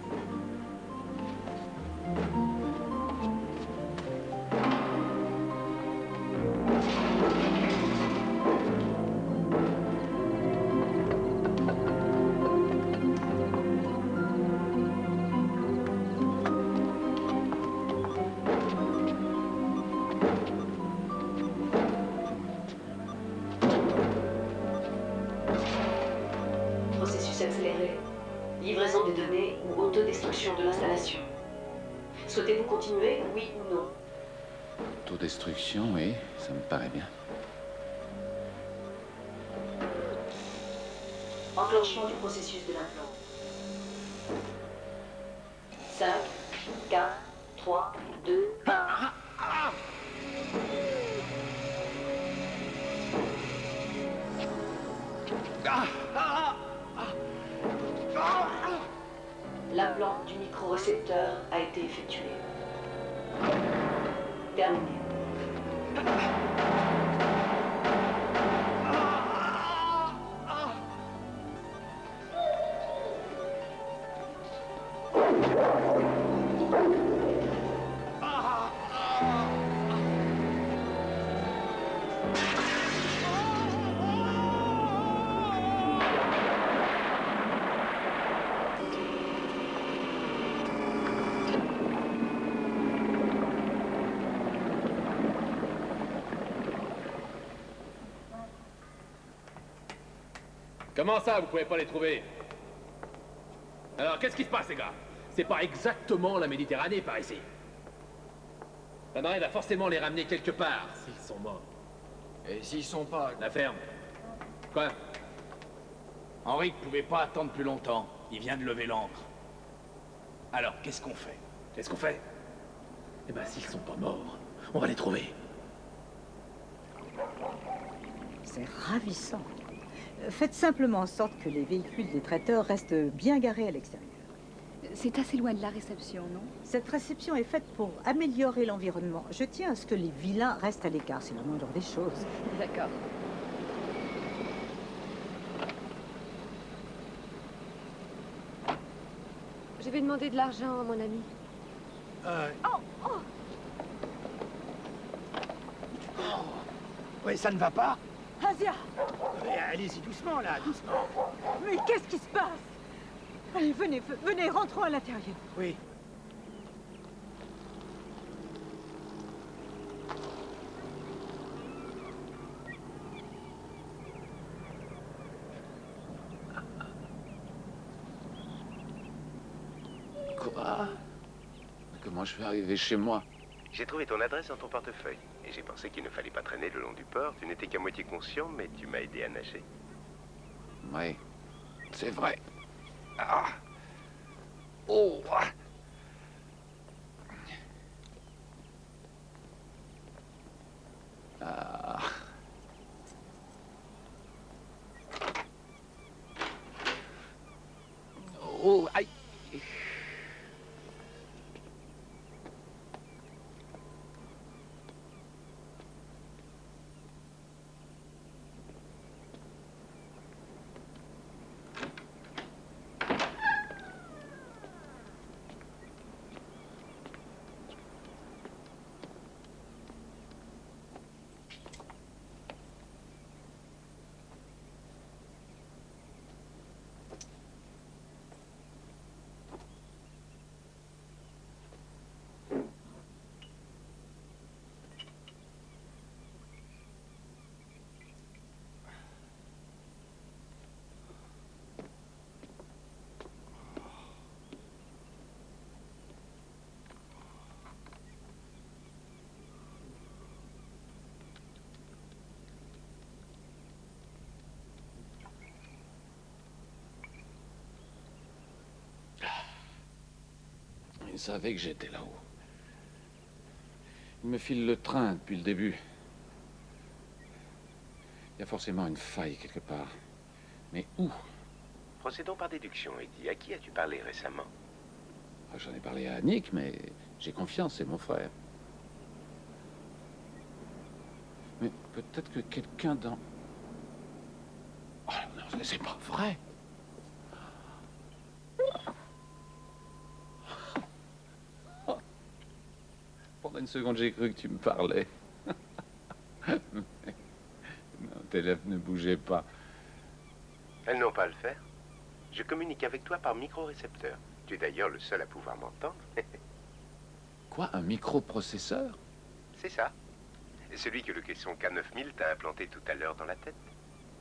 Processus accéléré. Livraison des données ou autodestruction de l'installation. Souhaitez-vous continuer, oui ou non? Autodestruction, oui, ça me paraît bien. Enclenchement du processus de l'implant. 5, 4, 3, 2, 1. L'implant du microrécepteur a été effectué. Terminé. Comment ça, vous pouvez pas les trouver? Alors, qu'est-ce qui se passe, les gars? C'est pas exactement la Méditerranée, par ici. On arrive à forcément les ramener quelque part, s'ils sont morts. Et s'ils sont pas... La ferme. Quoi? Henrik pouvait pas attendre plus longtemps. Il vient de lever l'ancre. Alors, qu'est-ce qu'on fait? Qu'est-ce qu'on fait? Eh ben, s'ils sont pas morts, on va les trouver. C'est ravissant. Faites simplement en sorte que les véhicules des traiteurs restent bien garés à l'extérieur. C'est assez loin de la réception, non? Cette réception est faite pour améliorer l'environnement. Je tiens à ce que les vilains restent à l'écart, c'est la moindre des choses. D'accord. Je vais demander de l'argent à mon ami. Ouais, ça ne va pas? Asia! Allez-y doucement, là, doucement. Mais qu'est-ce qui se passe? Allez, venez, venez, rentrons à l'intérieur. Oui. Quoi? Comment je vais arriver chez moi? J'ai trouvé ton adresse dans ton portefeuille. Et j'ai pensé qu'il ne fallait pas traîner le long du port. Tu n'étais qu'à moitié conscient, mais tu m'as aidé à nager. Oui, c'est vrai. Ah. Oh. Ah. Oh, aïe. Il savait que j'étais là-haut. Il me file le train depuis le début. Il y a forcément une faille quelque part. Mais où? Procédons par déduction, Eddie. À qui as-tu parlé récemment? J'en ai parlé à Nick, mais j'ai confiance, c'est mon frère. Mais peut-être que quelqu'un dans... Oh non, c'est pas vrai. Pendant une seconde, j'ai cru que tu me parlais. Non, tes lèvres ne bougeaient pas. Elles n'ont pas à le faire. Je communique avec toi par micro-récepteur. Tu es d'ailleurs le seul à pouvoir m'entendre. Quoi, un microprocesseur? C'est ça. Celui que le caisson K9000 t'a implanté tout à l'heure dans la tête.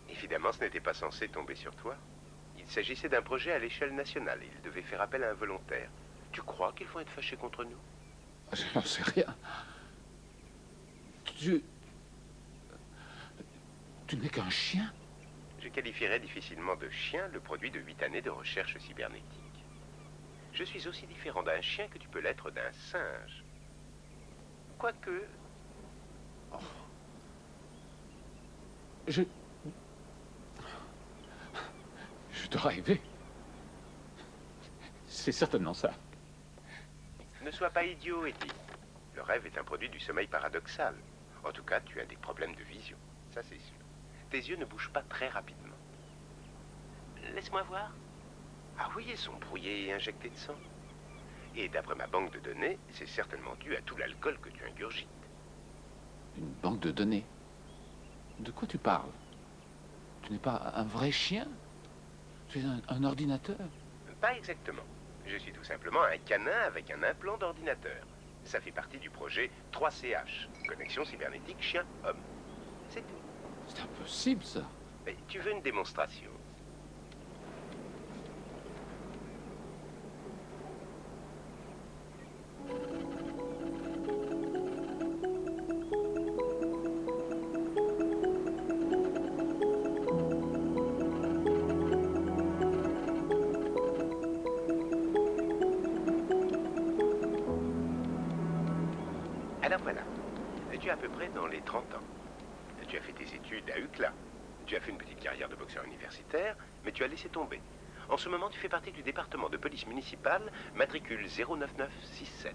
Évidemment, ce n'était pas censé tomber sur toi. Il s'agissait d'un projet à l'échelle nationale. Il devait faire appel à un volontaire. Tu crois qu'ils vont être fâchés contre nous? Je n'en sais rien. Tu n'es qu'un chien? Je qualifierais difficilement de chien le produit de 8 années de recherche cybernétique. Je suis aussi différent d'un chien que tu peux l'être d'un singe. Quoique... Oh. Je dois rêver. C'est certainement ça. Ne sois pas idiot, Eddie. Le rêve est un produit du sommeil paradoxal. En tout cas, tu as des problèmes de vision. Ça, c'est sûr. Tes yeux ne bougent pas très rapidement. Laisse-moi voir. Ah oui, ils sont brouillés et injectés de sang. Et d'après ma banque de données, c'est certainement dû à tout l'alcool que tu ingurgites. Une banque de données? De quoi tu parles? Tu n'es pas un vrai chien? Tu es un ordinateur? Pas exactement. Je suis tout simplement un canin avec un implant d'ordinateur. Ça fait partie du projet 3CH, connexion cybernétique chien-homme. C'est tout. C'est impossible, ça. Mais tu veux une démonstration? Alors voilà, tu es à peu près dans les 30 ans. Tu as fait tes études à UCLA. Tu as fait une petite carrière de boxeur universitaire, mais tu as laissé tomber. En ce moment, tu fais partie du département de police municipale, matricule 09967.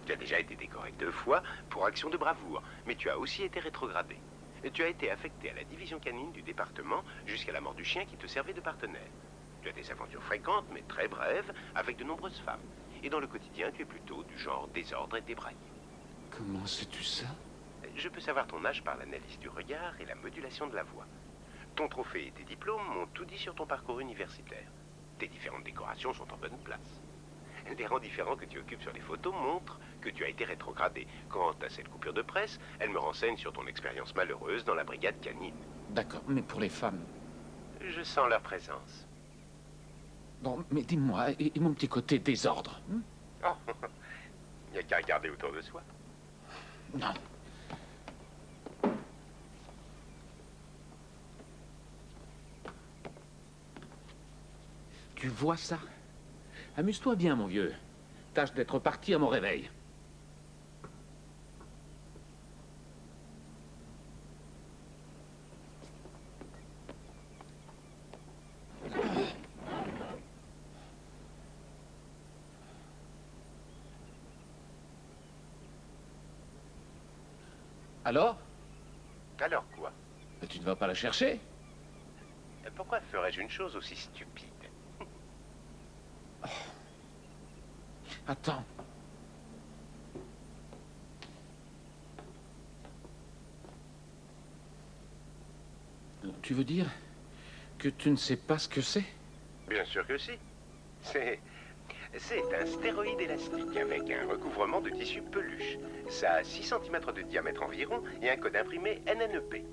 Tu as déjà été décoré 2 fois pour action de bravoure, mais tu as aussi été rétrogradé. Et tu as été affecté à la division canine du département jusqu'à la mort du chien qui te servait de partenaire. Tu as des aventures fréquentes, mais très brèves, avec de nombreuses femmes. Et dans le quotidien, tu es plutôt du genre désordre et débraillé. Comment sais-tu ça? Je peux savoir ton âge par l'analyse du regard et la modulation de la voix. Ton trophée et tes diplômes m'ont tout dit sur ton parcours universitaire. Tes différentes décorations sont en bonne place. Les rangs différents que tu occupes sur les photos montrent que tu as été rétrogradé. Quant à cette coupure de presse, elle me renseigne sur ton expérience malheureuse dans la brigade canine. D'accord, mais pour les femmes? Je sens leur présence. Bon, mais dis-moi, et mon petit côté désordre? Oh, il n'y a qu'à regarder autour de soi. Non. Tu vois ça? Amuse-toi bien, mon vieux. Tâche d'être parti à mon réveil. Alors? Alors quoi? Tu ne vas pas la chercher? Pourquoi ferais-je une chose aussi stupide? Attends. Tu veux dire que tu ne sais pas ce que c'est? Bien sûr que si. C'est un stéroïde élastique avec un recouvrement de tissu peluche. Ça a 6 cm de diamètre environ et un code imprimé NNEP.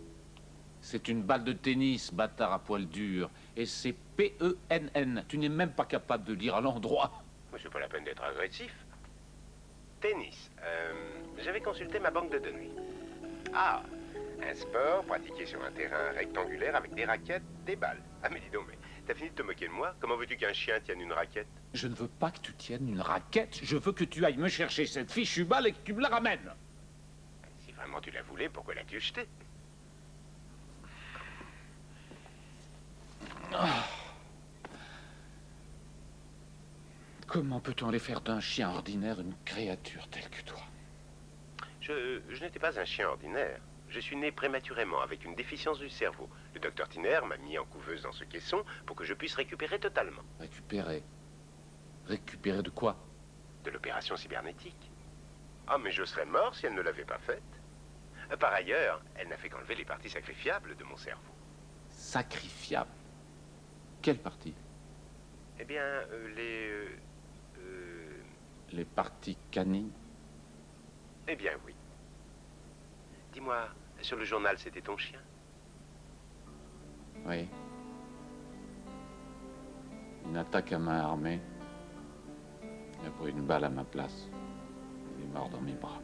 C'est une balle de tennis, bâtard à poil dur. Et c'est PENN. Tu n'es même pas capable de lire à l'endroit. C'est pas la peine d'être agressif. Tennis. J'avais consulté ma banque de données. Ah, un sport pratiqué sur un terrain rectangulaire avec des raquettes, des balles. Ah mais dis donc, mais t'as fini de te moquer de moi? Comment veux-tu qu'un chien tienne une raquette? Je ne veux pas que tu tiennes une raquette. Je veux que tu ailles me chercher cette fichue balle et que tu me la ramènes. Si vraiment tu la voulais, pourquoi l'as-tu jetée? Ah. Comment peut-on aller faire d'un chien ordinaire une créature telle que toi? Je n'étais pas un chien ordinaire. Je suis né prématurément avec une déficience du cerveau. Le docteur Tiner m'a mis en couveuse dans ce caisson pour que je puisse récupérer totalement. Récupérer? Récupérer de quoi? De l'opération cybernétique. Ah, mais je serais mort si elle ne l'avait pas faite. Par ailleurs, elle n'a fait qu'enlever les parties sacrifiables de mon cerveau. Sacrifiables? Quelle partie? Eh bien, Les parties canines? Eh bien, oui. Dis-moi, sur le journal, c'était ton chien? Oui. Une attaque à main armée. Il a pris une balle à ma place. Il est mort dans mes bras.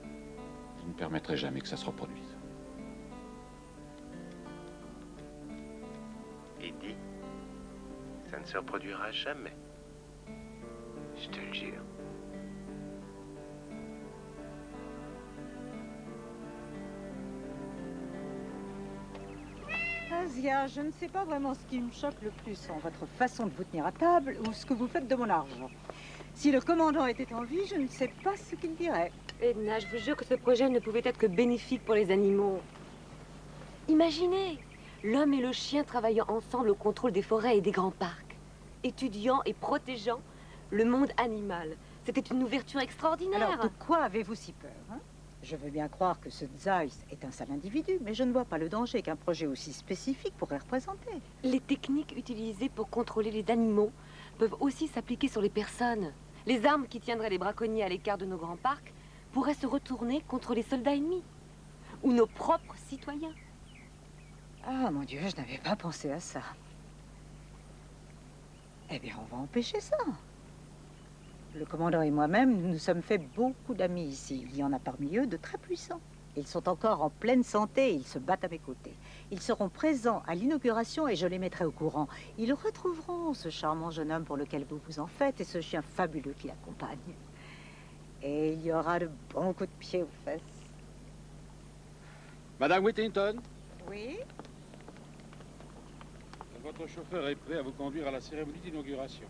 Je ne permettrai jamais que ça se reproduise. Eddie, ça ne se reproduira jamais. Je te le jure. Asia, je ne sais pas vraiment ce qui me choque le plus en votre façon de vous tenir à table ou ce que vous faites de mon argent. Si le commandant était en vie, je ne sais pas ce qu'il dirait. Edna, je vous jure que ce projet ne pouvait être que bénéfique pour les animaux. Imaginez, l'homme et le chien travaillant ensemble au contrôle des forêts et des grands parcs, étudiant et protégeant le monde animal. C'était une ouverture extraordinaire. Alors, de quoi avez-vous si peur, hein? Je veux bien croire que ce Zeiss est un sale individu, mais je ne vois pas le danger qu'un projet aussi spécifique pourrait représenter. Les techniques utilisées pour contrôler les animaux peuvent aussi s'appliquer sur les personnes. Les armes qui tiendraient les braconniers à l'écart de nos grands parcs pourraient se retourner contre les soldats ennemis ou nos propres citoyens. Ah, mon Dieu, je n'avais pas pensé à ça. Eh bien, on va empêcher ça. Le commandant et moi-même, nous nous sommes fait beaucoup d'amis ici. Il y en a parmi eux de très puissants. Ils sont encore en pleine santé et ils se battent à mes côtés. Ils seront présents à l'inauguration et je les mettrai au courant. Ils retrouveront ce charmant jeune homme pour lequel vous vous en faites et ce chien fabuleux qui l'accompagne. Et il y aura de bons coups de pied aux fesses. Madame Whittington, Oui? votre chauffeur est prêt à vous conduire à la cérémonie d'inauguration.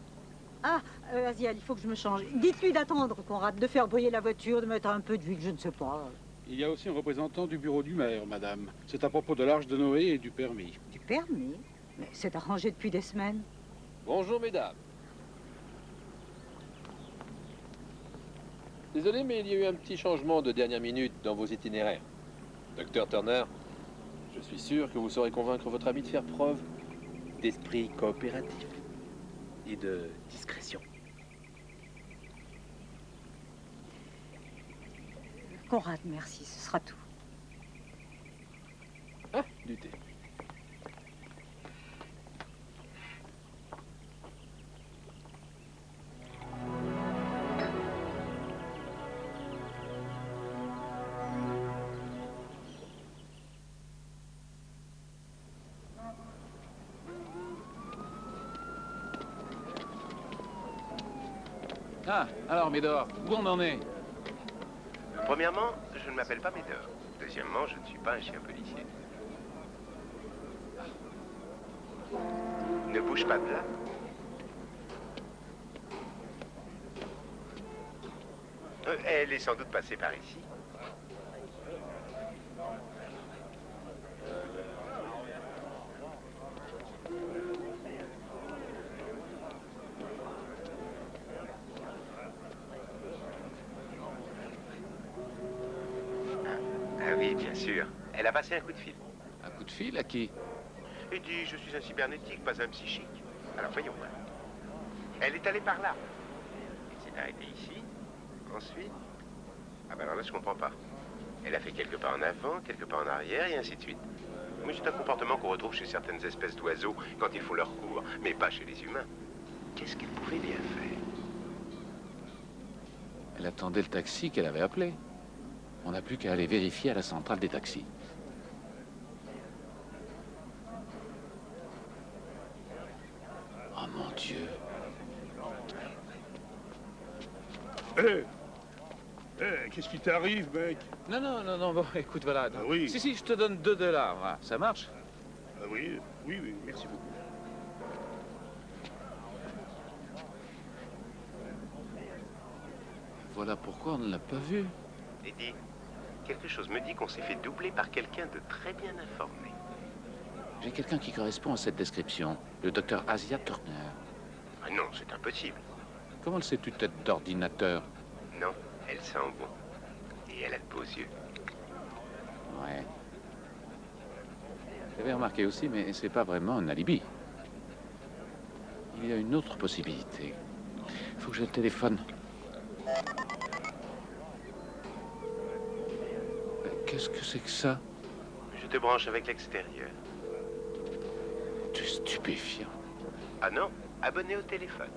Ah, Asia, il faut que je me change. Dites-lui d'attendre, Conrad, de faire briller la voiture, de mettre un peu d'huile, je ne sais pas. Il y a aussi un représentant du bureau du maire, madame. C'est à propos de l'Arche de Noé et du permis. Du permis? Mais c'est arrangé depuis des semaines. Bonjour, mesdames. Désolé, mais il y a eu un petit changement de dernière minute dans vos itinéraires. Docteur Turner, je suis sûr que vous saurez convaincre votre ami de faire preuve d'esprit coopératif et de discrétion. Conrad, merci, ce sera tout. Ah, du thé. Ah, alors Médor, où on en est? Premièrement, je ne m'appelle pas Médor. Deuxièmement, je ne suis pas un chien policier. Ne bouge pas de là. Elle est sans doute passée par ici. Ah oui, bien sûr. Elle a passé un coup de fil. Un coup de fil à qui? Elle dit, je suis un cybernétique, pas un psychique. Alors voyons voir. Elle est allée par là. Elle s'est arrêtée ici. Ensuite... Ah ben alors là, je comprends pas. Elle a fait quelques pas en avant, quelques pas en arrière, et ainsi de suite. Mais c'est un comportement qu'on retrouve chez certaines espèces d'oiseaux quand ils font leur cours, mais pas chez les humains. Qu'est-ce qu'elle pouvait bien faire? Elle attendait le taxi qu'elle avait appelé. On n'a plus qu'à aller vérifier à la centrale des taxis. Oh mon Dieu. Qu'est-ce qui t'arrive, mec? Non, bon, écoute, voilà. Ah oui. Si, je te donne $2, voilà. Ça marche? Ah oui, merci beaucoup. Voilà pourquoi on ne l'a pas vu. Eddie, quelque chose me dit qu'on s'est fait doubler par quelqu'un de très bien informé. J'ai quelqu'un qui correspond à cette description. Le docteur Asia Turner. Ah non, c'est impossible. Comment le sais-tu, tête d'ordinateur? Non, elle sent bon. Et elle a de beaux yeux. Ouais. J'avais remarqué aussi, mais c'est pas vraiment un alibi. Il y a une autre possibilité. Faut que je le téléphone. Qu'est-ce que c'est que ça? Je te branche avec l'extérieur. Tu es stupéfiant. Ah non, abonné au téléphone.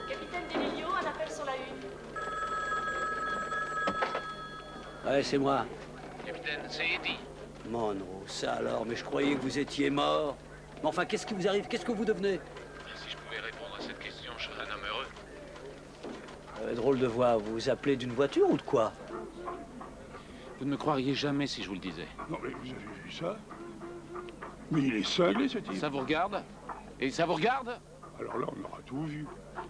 Capitaine Delilio, un appel sur la une. Ouais, c'est moi. Capitaine, c'est Eddie. Monroe, ça alors, mais je croyais que vous étiez mort. Mais enfin, qu'est-ce qui vous arrive? Qu'est-ce que vous devenez? Si je pouvais répondre à cette question, je serais un homme heureux. Drôle de voix, vous vous appelez d'une voiture ou de quoi? Vous ne me croiriez jamais si je vous le disais. Non mais vous avez vu ça? Mais il est cinglé, ce type. Ça vous regarde? Et ça vous regarde? Alors là, on aura tout vu.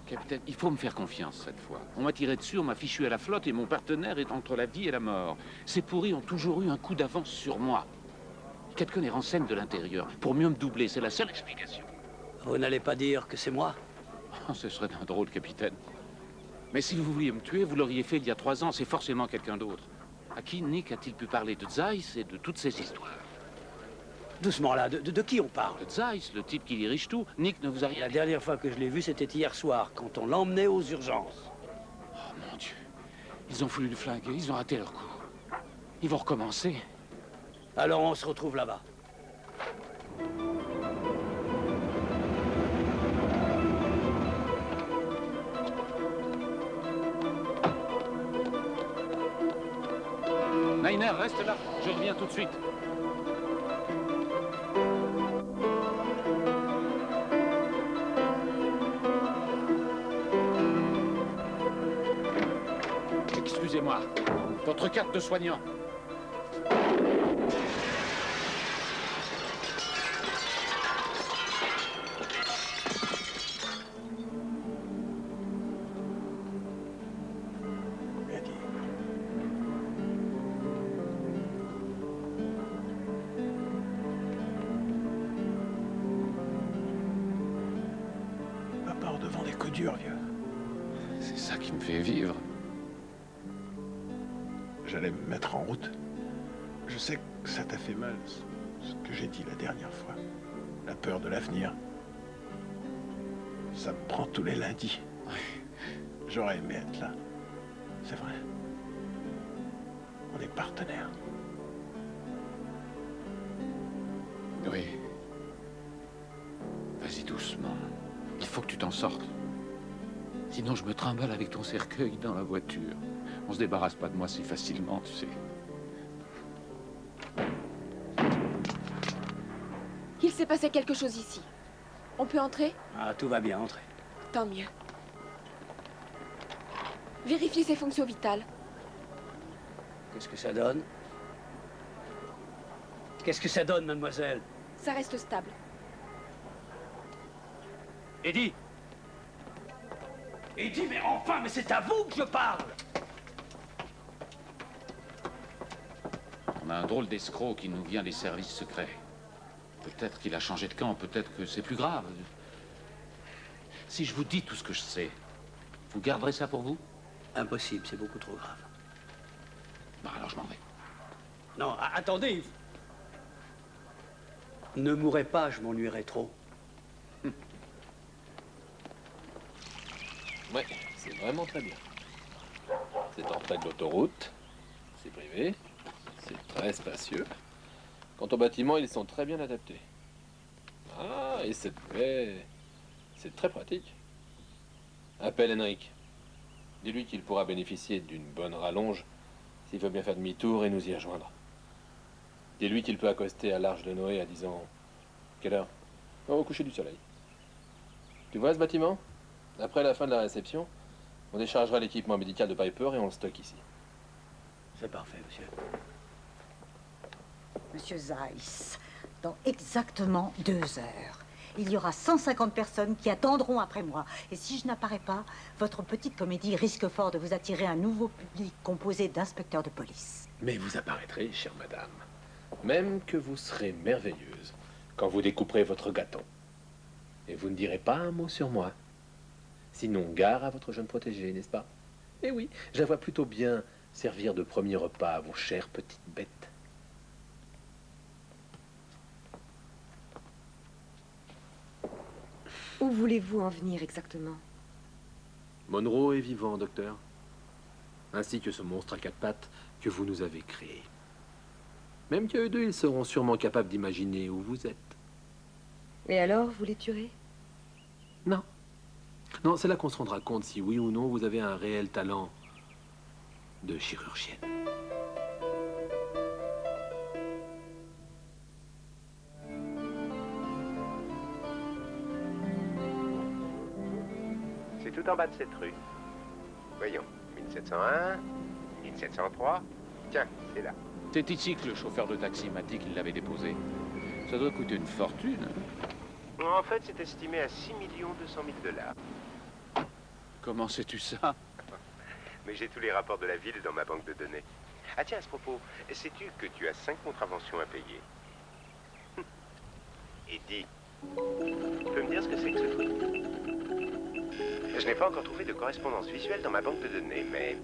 Capitaine, il faut me faire confiance cette fois. On m'a tiré dessus, on m'a fichu à la flotte et mon partenaire est entre la vie et la mort. Ces pourris ont toujours eu un coup d'avance sur moi. Quelqu'un les renseigne de l'intérieur pour mieux me doubler, c'est la seule explication. Vous n'allez pas dire que c'est moi? Oh, ce serait un drôle, capitaine. Mais si vous vouliez me tuer, vous l'auriez fait il y a 3 ans, c'est forcément quelqu'un d'autre. À qui Nick a-t-il pu parler de Zeiss et de toutes ces histoires? Doucement là, de qui on parle? De Zeiss, le type qui dirige tout. Nick ne vous a rien... La dernière fois que je l'ai vu, c'était hier soir, quand on l'emmenait aux urgences. Oh mon Dieu. Ils ont voulu le flinguer, ils ont raté leur coup. Ils vont recommencer. Alors on se retrouve là-bas. Niner, reste là. Je reviens tout de suite. Excusez-moi. Votre carte de soignant. devant des coups durs, vieux. C'est ça qui me fait vivre. J'allais me mettre en route. Je sais que ça t'a fait mal, ce que j'ai dit la dernière fois. La peur de l'avenir. Ça me prend tous les lundis. J'aurais aimé être là. C'est vrai. On est partenaires. Oui. Vas-y doucement. Il faut que tu t'en sortes. Sinon, je me trimballe avec ton cercueil dans la voiture. On se débarrasse pas de moi si facilement, tu sais. Il s'est passé quelque chose ici. On peut entrer? Ah, tout va bien, entrez. Tant mieux. Vérifiez ses fonctions vitales. Qu'est-ce que ça donne? Qu'est-ce que ça donne, mademoiselle? Ça reste stable. Eddie! Eddie, mais enfin, mais c'est à vous que je parle! On a un drôle d'escroc qui nous vient des services secrets. Peut-être qu'il a changé de camp, peut-être que c'est plus grave. Si je vous dis tout ce que je sais, vous garderez ça pour vous? Impossible, c'est beaucoup trop grave. Bon, alors je m'en vais. Non, attendez! Ne mourrez pas, je m'ennuierai trop. Ouais, c'est vraiment très bien. C'est en près de l'autoroute, c'est privé, c'est très spacieux. Quant aux bâtiments, ils sont très bien adaptés. Ah, et cette baie, c'est très pratique. Appelle Henrik. Dis-lui qu'il pourra bénéficier d'une bonne rallonge s'il veut bien faire demi-tour et nous y rejoindre. Dis-lui qu'il peut accoster à l'Arche de Noé à 10 ans. Quelle heure? Au coucher du soleil. Tu vois ce bâtiment? Après la fin de la réception, on déchargera l'équipement médical de Piper et on le stocke ici. C'est parfait, monsieur. Monsieur Zeiss, dans exactement 2 heures, il y aura 150 personnes qui attendront après moi. Et si je n'apparais pas, votre petite comédie risque fort de vous attirer un nouveau public composé d'inspecteurs de police. Mais vous apparaîtrez, chère madame. Même que vous serez merveilleuse quand vous découperez votre gâteau. Et vous ne direz pas un mot sur moi. Sinon, gare à votre jeune protégé, n'est-ce pas? Eh oui, je la vois plutôt bien servir de premier repas à vos chères petites bêtes. Où voulez-vous en venir exactement? Monroe est vivant, docteur. Ainsi que ce monstre à 4 pattes que vous nous avez créé. Même qu'à eux deux, ils seront sûrement capables d'imaginer où vous êtes. Et alors, vous les tuerez? Non. Non, c'est là qu'on se rendra compte si oui ou non vous avez un réel talent de chirurgienne. C'est tout en bas de cette rue. Voyons, 1701, 1703. Tiens, c'est là. C'est ici que le chauffeur de taxi m'a dit qu'il l'avait déposé. Ça doit coûter une fortune. En fait, c'est estimé à 6 200 000 $. Comment sais-tu ça? Mais j'ai tous les rapports de la ville dans ma banque de données. Ah tiens, à ce propos, sais-tu que tu as 5 contraventions à payer? Eddie, tu peux me dire ce que c'est que ce truc? Je n'ai pas encore trouvé de correspondance visuelle dans ma banque de données, mais...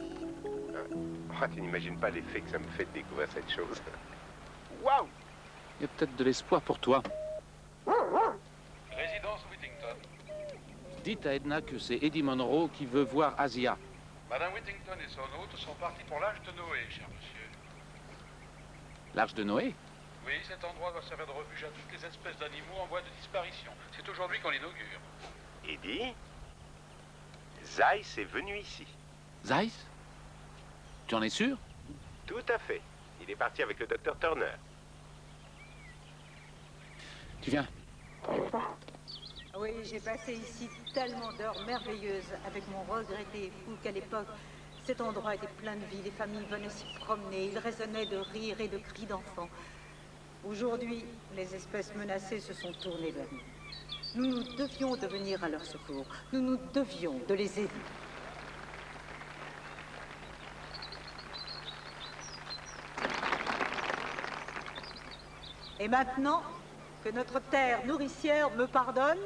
tu n'imagines pas l'effet que ça me fait de découvrir cette chose. Waouh! Il y a peut-être de l'espoir pour toi. Résidence Whittington. Dites à Edna que c'est Eddie Monroe qui veut voir Asia. Madame Whittington et son hôte sont partis pour l'Arche de Noé, cher monsieur. L'Arche de Noé? Oui, cet endroit doit servir de refuge à toutes les espèces d'animaux en voie de disparition. C'est aujourd'hui qu'on l'inaugure. Eddie, Zeiss est venu ici. Zeiss? Tu en es sûr? Tout à fait. Il est parti avec le docteur Turner. Tu viens? Oui, j'ai passé ici tellement d'heures merveilleuses avec mon regretté fou qu'à l'époque, cet endroit était plein de vie. Les familles venaient s'y promener, il résonnait de rires et de cris d'enfants. Aujourd'hui, les espèces menacées se sont tournées vers nous. Nous devions de venir à leur secours. Nous devions de les aider. Et maintenant que notre terre nourricière me pardonne,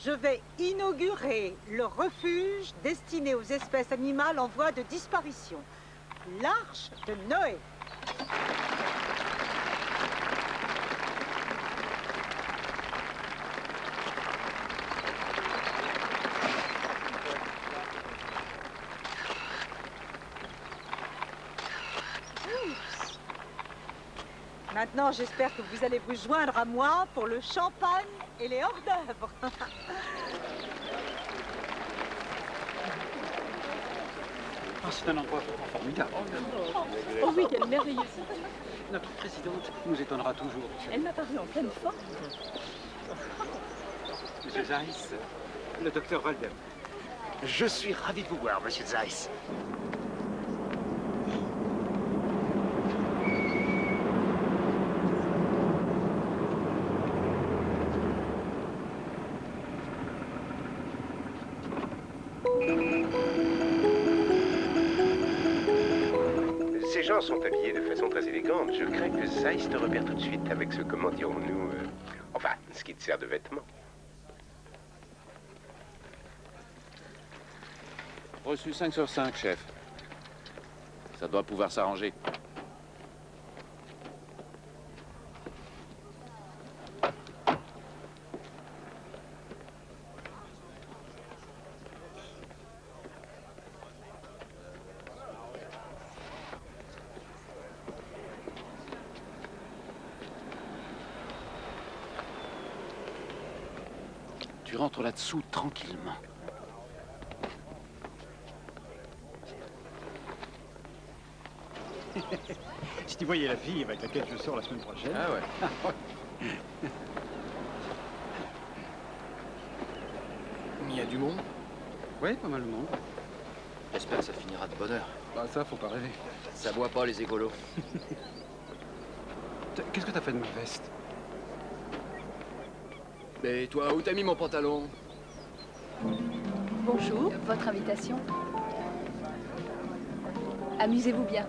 Je vais inaugurer le refuge destiné aux espèces animales en voie de disparition. L'Arche de Noé. Maintenant, j'espère que vous allez vous joindre à moi pour le champagne et les hors-d'œuvre. Oh, c'est un endroit formidable. Oh oui, quelle merveilleuse. Notre présidente nous étonnera toujours. Elle m'a paru en pleine forme. Monsieur Zeiss, le docteur Walden. Je suis ravi de vous voir, monsieur Zeiss. Ces gens sont habillés de façon très élégante. Je crains que Zeiss te repère tout de suite avec ce, comment dirons-nous, enfin, ce qui te sert de vêtement. Reçu 5 sur 5, chef. Ça doit pouvoir s'arranger. Tu rentres là-dessous tranquillement. Si tu voyais la fille avec laquelle je sors la semaine prochaine. Ah ouais. Il y a du monde? Oui, pas mal de monde. J'espère que ça finira de bonne heure. Bah ça, faut pas rêver. Ça boit pas les écolos. Qu'est-ce que t'as fait de ma veste? Mais toi, où t'as mis mon pantalon? Bonjour, votre invitation. Amusez-vous bien.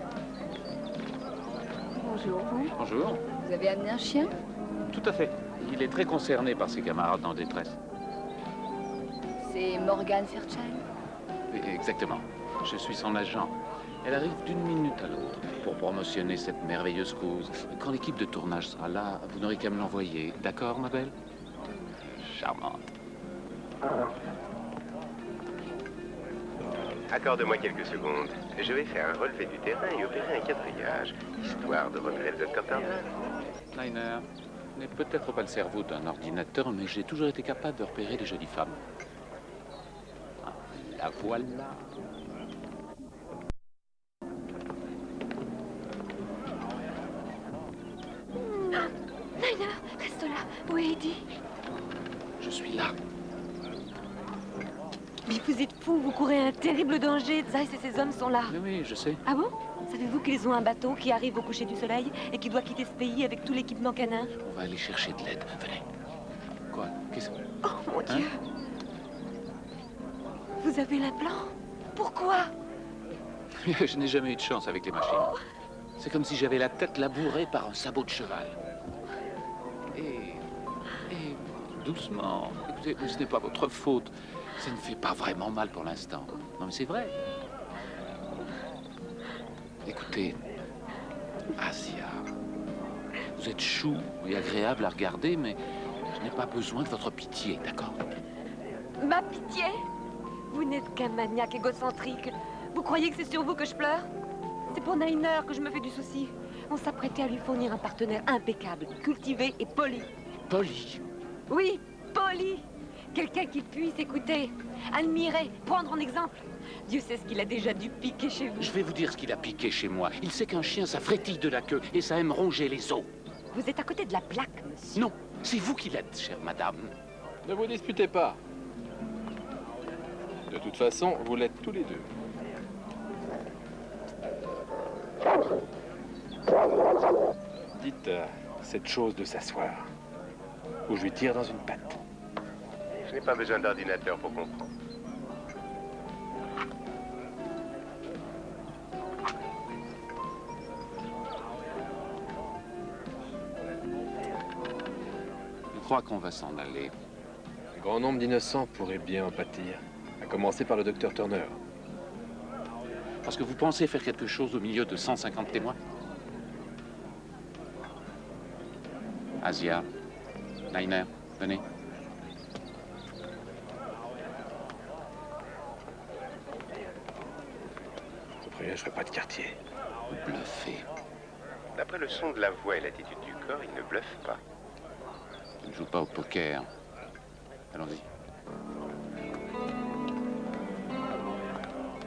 Bonjour, vous. Bonjour. Vous avez amené un chien? Tout à fait. Il est très concerné par ses camarades en détresse. C'est Morgan Fairchild? Oui, exactement. Je suis son agent. Elle arrive d'une minute à l'autre pour promotionner cette merveilleuse cause. Quand l'équipe de tournage sera là, vous n'aurez qu'à me l'envoyer. D'accord, ma belle? Charmante. Accorde-moi quelques secondes. Je vais faire un relevé du terrain et opérer un quadrillage, histoire de repérer le Dr. Turner. Liner, je n'ai peut-être pas le cerveau d'un ordinateur, mais j'ai toujours été capable de repérer les jolies femmes. Ah, la voilà. Liner, reste là. Où est Eddie? Je suis là. Mais vous êtes fou, vous courez un terrible danger. Zeiss et ses hommes sont là. Oui, oui, je sais. Ah bon? Savez-vous qu'ils ont un bateau qui arrive au coucher du soleil et qui doit quitter ce pays avec tout l'équipement canin? On va aller chercher de l'aide. Venez. Quoi? Qu'est-ce que... Oh mon Dieu! Vous avez l'implant? Pourquoi? Je n'ai jamais eu de chance avec les machines. C'est comme si j'avais la tête labourée par un sabot de cheval. Et doucement. Écoutez, ce n'est pas votre faute. Ça ne fait pas vraiment mal pour l'instant. Non, mais c'est vrai. Écoutez, Asia, vous êtes chou et agréable à regarder, mais je n'ai pas besoin de votre pitié, d'accord? Ma pitié? Vous n'êtes qu'un maniaque égocentrique. Vous croyez que c'est sur vous que je pleure? C'est pour Niner que je me fais du souci. On s'apprêtait à lui fournir un partenaire impeccable, cultivé et poli. Poli? Oui, poli. Quelqu'un qui puisse écouter, admirer, prendre en exemple. Dieu sait ce qu'il a déjà dû piquer chez vous. Je vais vous dire ce qu'il a piqué chez moi. Il sait qu'un chien, ça frétille de la queue et ça aime ronger les os. Vous êtes à côté de la plaque, monsieur. Non, c'est vous qui l'êtes, chère madame. Ne vous disputez pas. De toute façon, vous l'êtes tous les deux. Dites cette chose de s'asseoir, ou je lui tire dans une patte. Je n'ai pas besoin d'ordinateur pour comprendre. Je crois qu'on va s'en aller. grand nombre d'innocents pourraient bien en pâtir. À commencer par le docteur Turner. Parce que vous pensez faire quelque chose au milieu de 150 témoins? Asia, Liner, venez. Je préviens, je ferai pas de quartier. Vous bluffez. D'après le son de la voix et l'attitude du corps, il ne bluffe pas. Je ne joue pas au poker. Allons-y.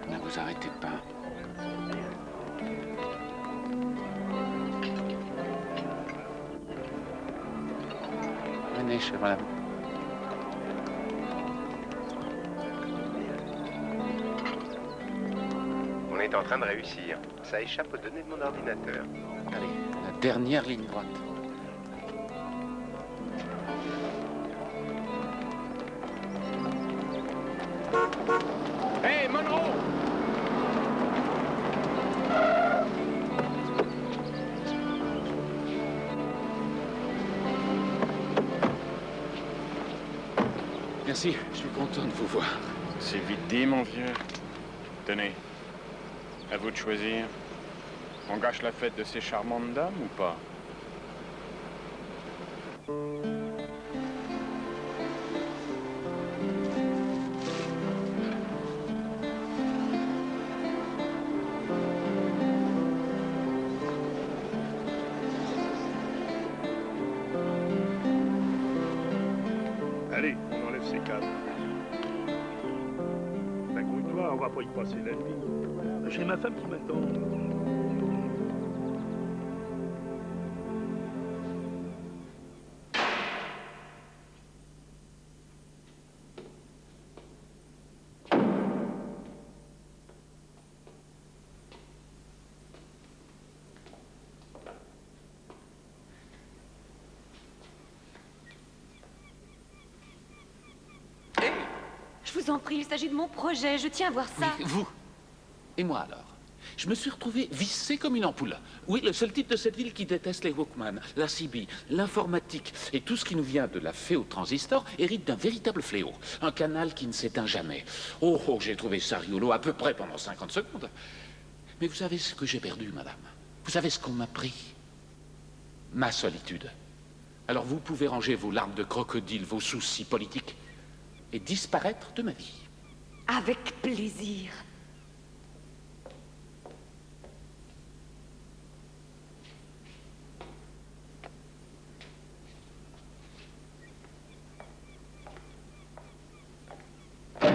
Ne vous arrêtez pas. Venez, cheval. On est en train de réussir. Ça échappe aux données de mon ordinateur. Allez, la dernière ligne droite. Hey, Monroe! Merci, je suis content de vous voir. C'est vite dit, mon vieux. Tenez, à vous de choisir. On gâche la fête de ces charmantes dames ou pas? Allez, on enlève ces cadres. Ben, grouille-toi, on va pas y passer la nuit. J'ai ma femme qui m'attend. Je vous en prie, il s'agit de mon projet. Je tiens à voir ça. Oui, vous. Et moi alors? Je me suis retrouvé vissé comme une ampoule. Oui, le seul type de cette ville qui déteste les Walkman, la CB, l'informatique et tout ce qui nous vient de la fée au transistor hérite d'un véritable fléau. Un canal qui ne s'éteint jamais. Oh, oh, j'ai trouvé ça rigolo à peu près pendant 50 secondes. Mais vous savez ce que j'ai perdu, madame? Vous savez ce qu'on m'a pris? Ma solitude. Alors vous pouvez ranger vos larmes de crocodile, vos soucis politiques et disparaître de ma vie. Avec plaisir. Ah,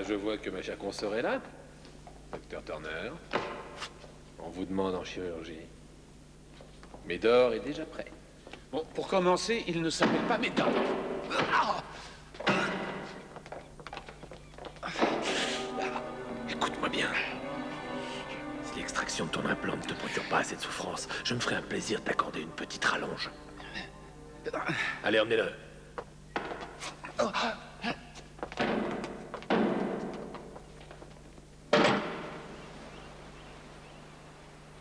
je vois que ma chère consoeur est là. Docteur Turner. On vous demande en chirurgie. Médor est déjà prêt. Bon, pour commencer, il ne s'appelle pas Médor. Écoute-moi bien. Si l'extraction de ton implant ne te procure pas assez de souffrance, je me ferai un plaisir de t'accorder une petite rallonge. Allez, emmenez-le.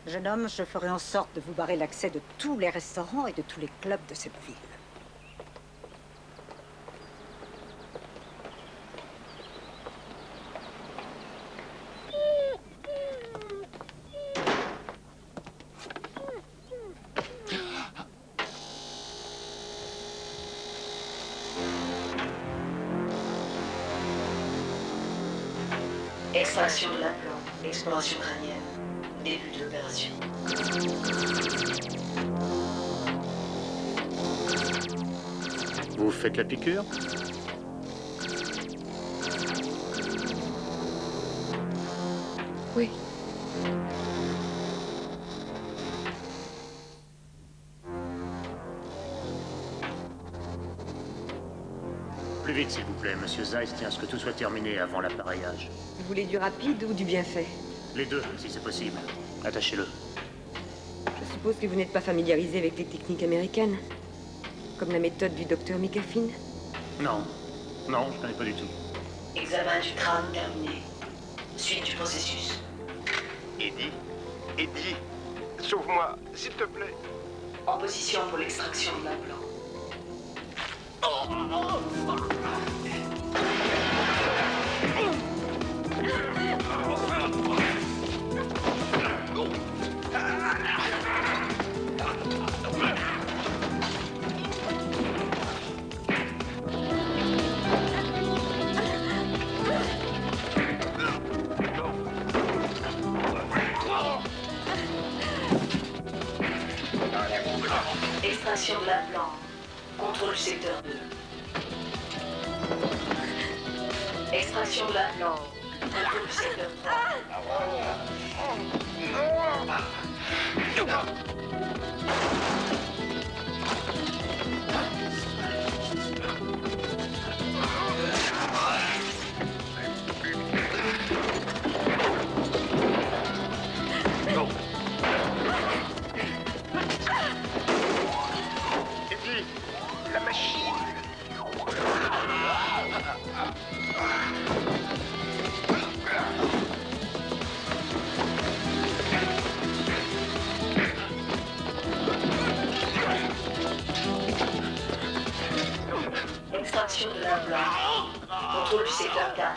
Jeune homme, je ferai en sorte de vous barrer l'accès de tous les restaurants et de tous les clubs de cette ville. Extraction de l'implant, exploration crânienne, début de l'opération. Vous faites la piqûre? Oui. Plus vite, s'il vous plaît. Monsieur Zeiss tient à ce que tout soit terminé avant l'appareillage. Vous voulez du rapide ou du bien fait? Les deux, si c'est possible. Attachez-le. Je suppose que vous n'êtes pas familiarisé avec les techniques américaines? Comme la méthode du docteur McAfee? Non. Non, je connais pas du tout. Examen du crâne terminé. Suite du processus. Eddie? Eddie? Sauve-moi, s'il te plaît. En position pour l'extraction de l'implant. Extraction de l'implant. Contrôle secteur 2. Extraction de l'implant. Contrôle secteur 3. Eddie, la machine. Extraction de l'implant. Contrôle du secteur 4.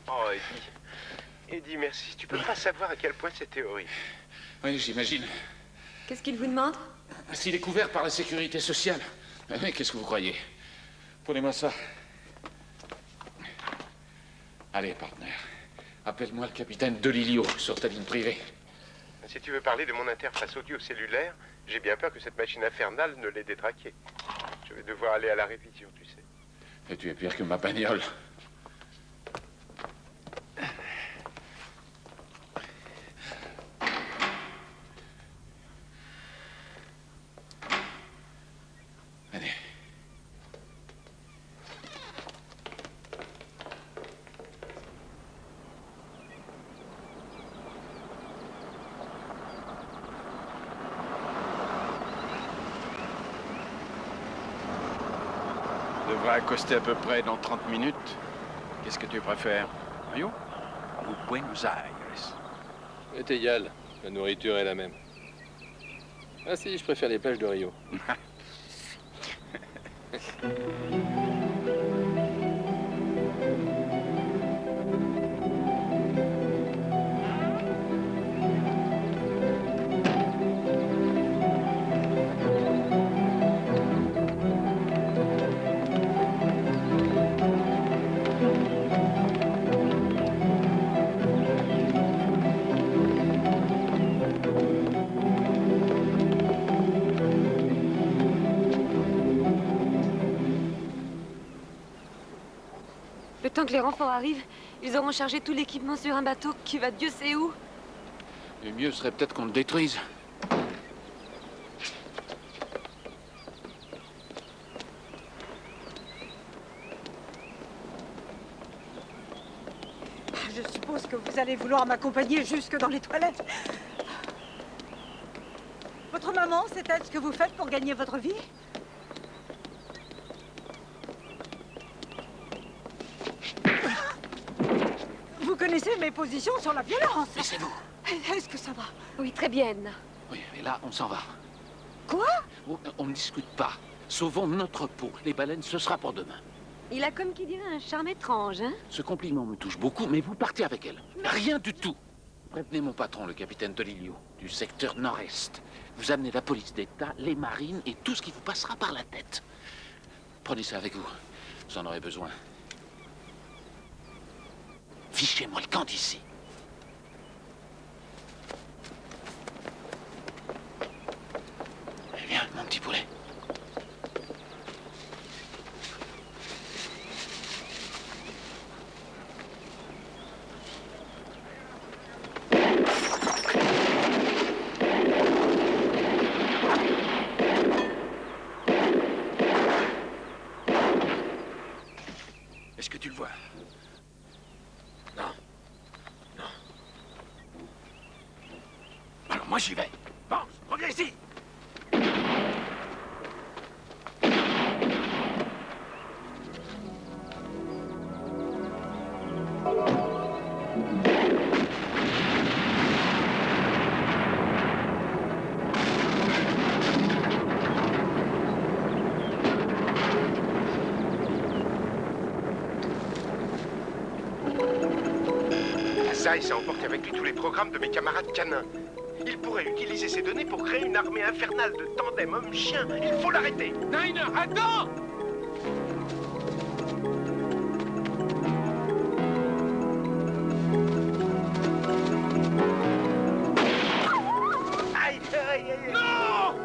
Oh, Eddie. Eddie, merci. Tu peux pas savoir à quel point c'était horrible. Oui, j'imagine. Qu'est-ce qu'il vous demande? S'il est couvert par la sécurité sociale. Mais qu'est-ce que vous croyez? Prenez-moi ça. Allez, partenaire. Appelle-moi le capitaine Delilio sur ta ligne privée. Si tu veux parler de mon interface audio cellulaire, j'ai bien peur que cette machine infernale ne l'ait détraquée. Je vais devoir aller à la révision, tu sais. Et tu es pire que ma bagnole. Allez. On devrait accoster à peu près dans 30 minutes. Qu'est-ce que tu préfères, Rio ou Buenos Aires? C'est égal. La nourriture est la même. Ah si, je préfère les plages de Rio. Le temps que les renforts arrivent, ils auront chargé tout l'équipement sur un bateau qui va Dieu sait où. Le mieux serait peut-être qu'on le détruise. Je suppose que vous allez vouloir m'accompagner jusque dans les toilettes. Votre maman, c'est elle ce que vous faites pour gagner votre vie? Vous connaissez mes positions sur la violence. Laissez-vous. Est-ce que ça va? Oui, très bien. Oui, mais là, on s'en va. Quoi? On ne discute pas. Sauvons notre peau. Les baleines, ce sera pour demain. Il a comme qui dirait un charme étrange, hein? Ce compliment me touche beaucoup, mais vous partez avec elle. Rien du tout. Prévenez mon patron, le capitaine Delilio, du secteur nord-est. Vous amenez la police d'État, les marines et tout ce qui vous passera par la tête. Prenez ça avec vous. Vous en aurez besoin. Fichez-moi le camp d'ici. Eh bien, mon petit poulet. Est-ce que tu le vois? Non. Non. Alors moi j'y vais. Bon, reviens ici. Zai s'est emporté avec lui tous les programmes de mes camarades canins. Il pourrait utiliser ces données pour créer une armée infernale de tandem homme-chien. Il faut l'arrêter. Niner, attends! Aïe, aïe, aïe. Non!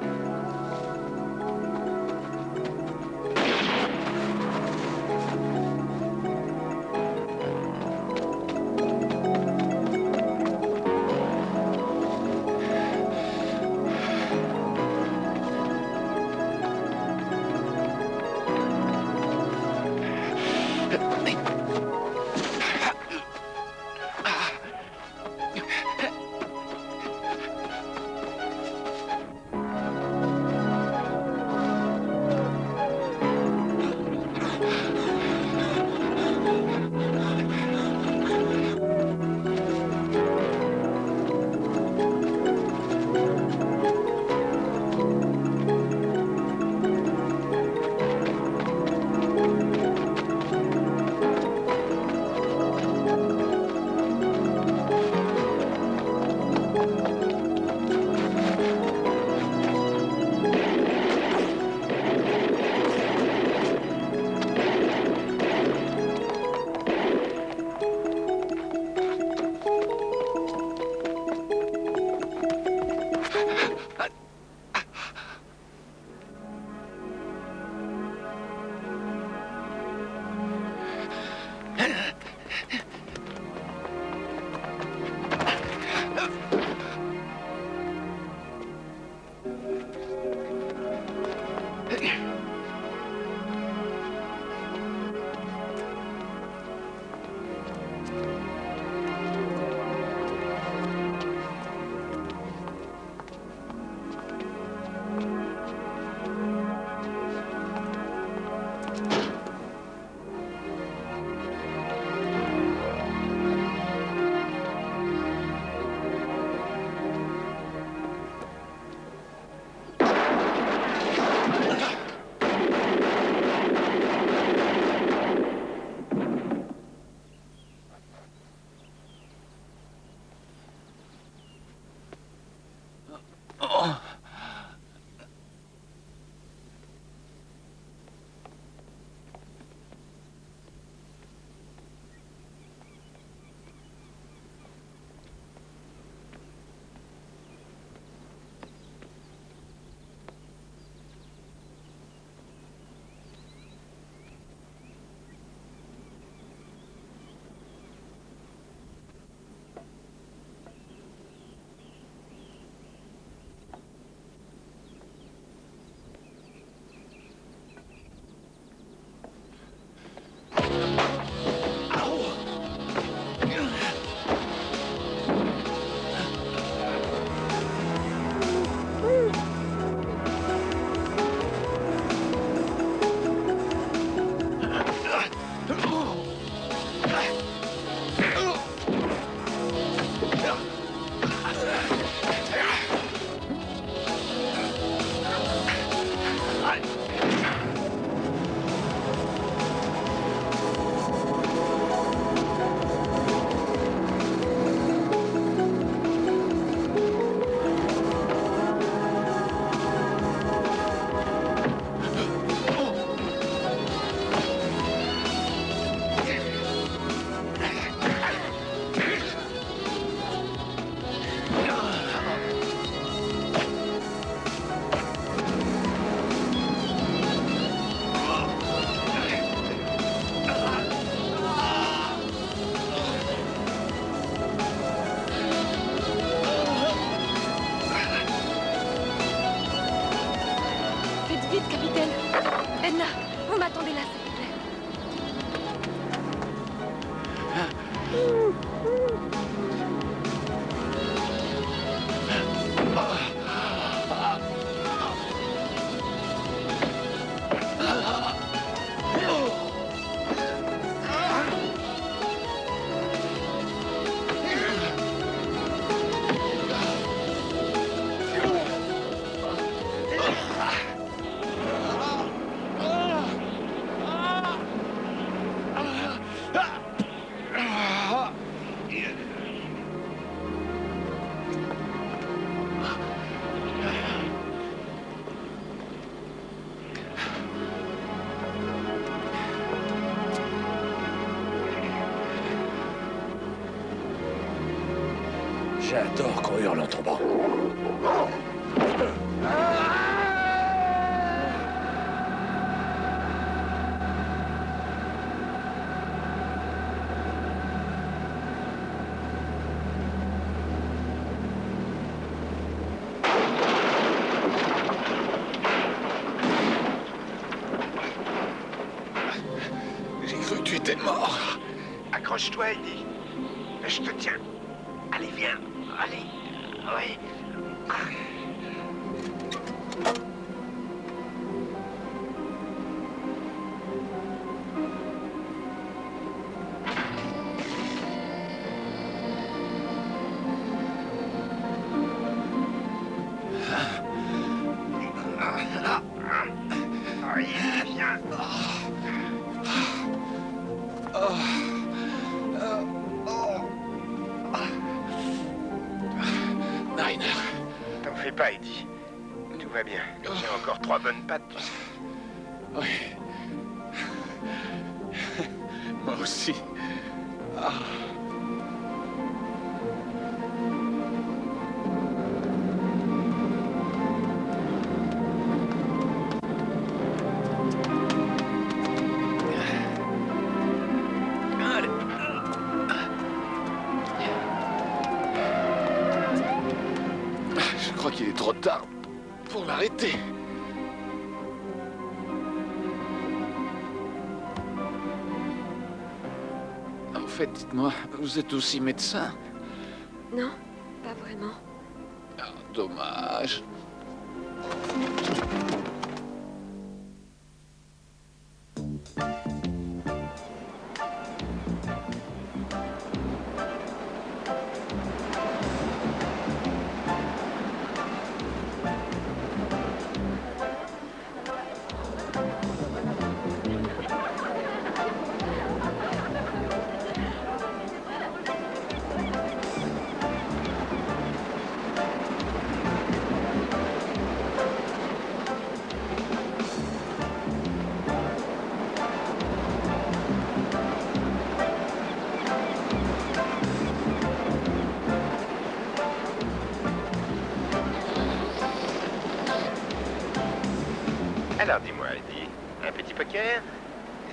J'adore qu'on hurle en tombant. J'ai cru que tu étais mort. Accroche-toi, Eddie. Je te tiens. Allez, viens. Allez. Oui. Oui, viens. Niner. T'en fais pas, Eddie. Tout va bien. J'ai encore 3 bonnes pattes, tu sais. Oui. Moi aussi. Ah. Je crois qu'il est trop tard pour l'arrêter. En fait, dites-moi, vous êtes aussi médecin? Non, pas vraiment. Ah, dommage. Alors dis-moi, Eddie, un petit poker?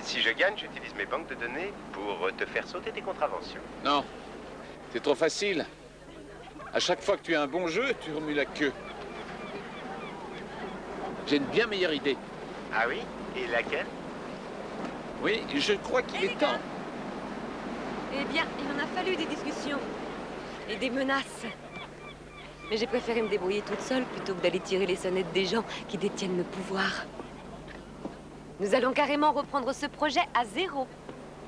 Si je gagne, j'utilise mes banques de données pour te faire sauter tes contraventions. Non, c'est trop facile. À chaque fois que tu as un bon jeu, tu remues la queue. J'ai une bien meilleure idée. Ah oui? Et laquelle? Oui, je crois qu'il est temps. Eh bien, il en a fallu des discussions. Et des menaces. Mais j'ai préféré me débrouiller toute seule plutôt que d'aller tirer les sonnettes des gens qui détiennent le pouvoir. Nous allons carrément reprendre ce projet à zéro.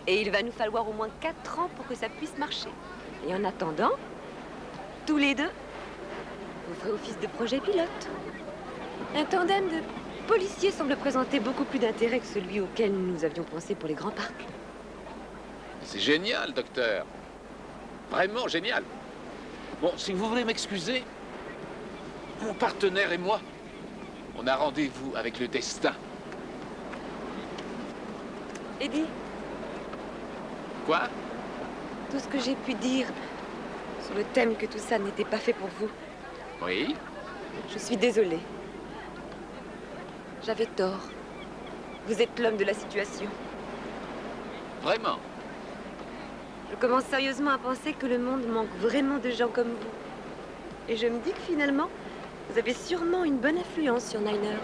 Et il va nous falloir au moins 4 ans pour que ça puisse marcher. Et en attendant, tous les deux, vous ferez office de projet pilote. Un tandem de policiers semble présenter beaucoup plus d'intérêt que celui auquel nous avions pensé pour les grands parcs. C'est génial, docteur. Vraiment génial. Bon, si vous voulez m'excuser, mon partenaire et moi, on a rendez-vous avec le destin. Eddie, Quoi? tout ce que j'ai pu dire sur le thème que tout ça n'était pas fait pour vous, Oui? je suis désolée. J'avais tort. Vous êtes l'homme de la situation. Vraiment? Je commence sérieusement à penser que le monde manque vraiment de gens comme vous. Et je me dis que finalement, vous avez sûrement une bonne influence sur Niner.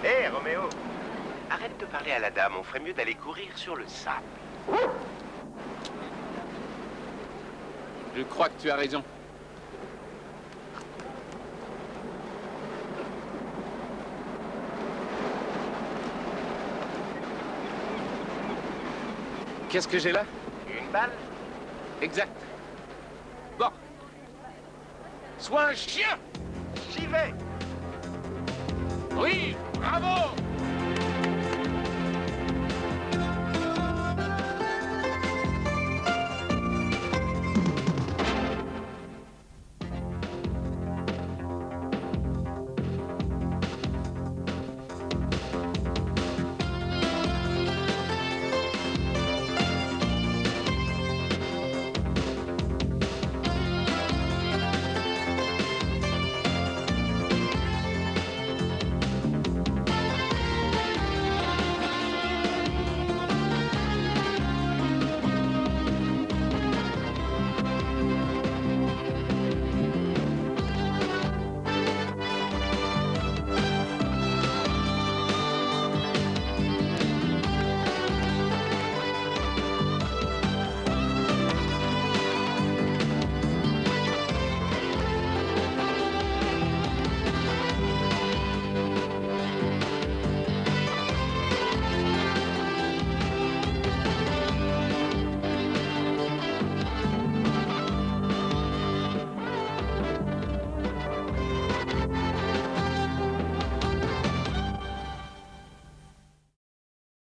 Hé, Roméo! Arrête de parler à la dame, on ferait mieux d'aller courir sur le sable. Je crois que tu as raison. Qu'est-ce que j'ai là? Une balle? Exact. Bon. Sois un chien! J'y vais! Oui, bravo!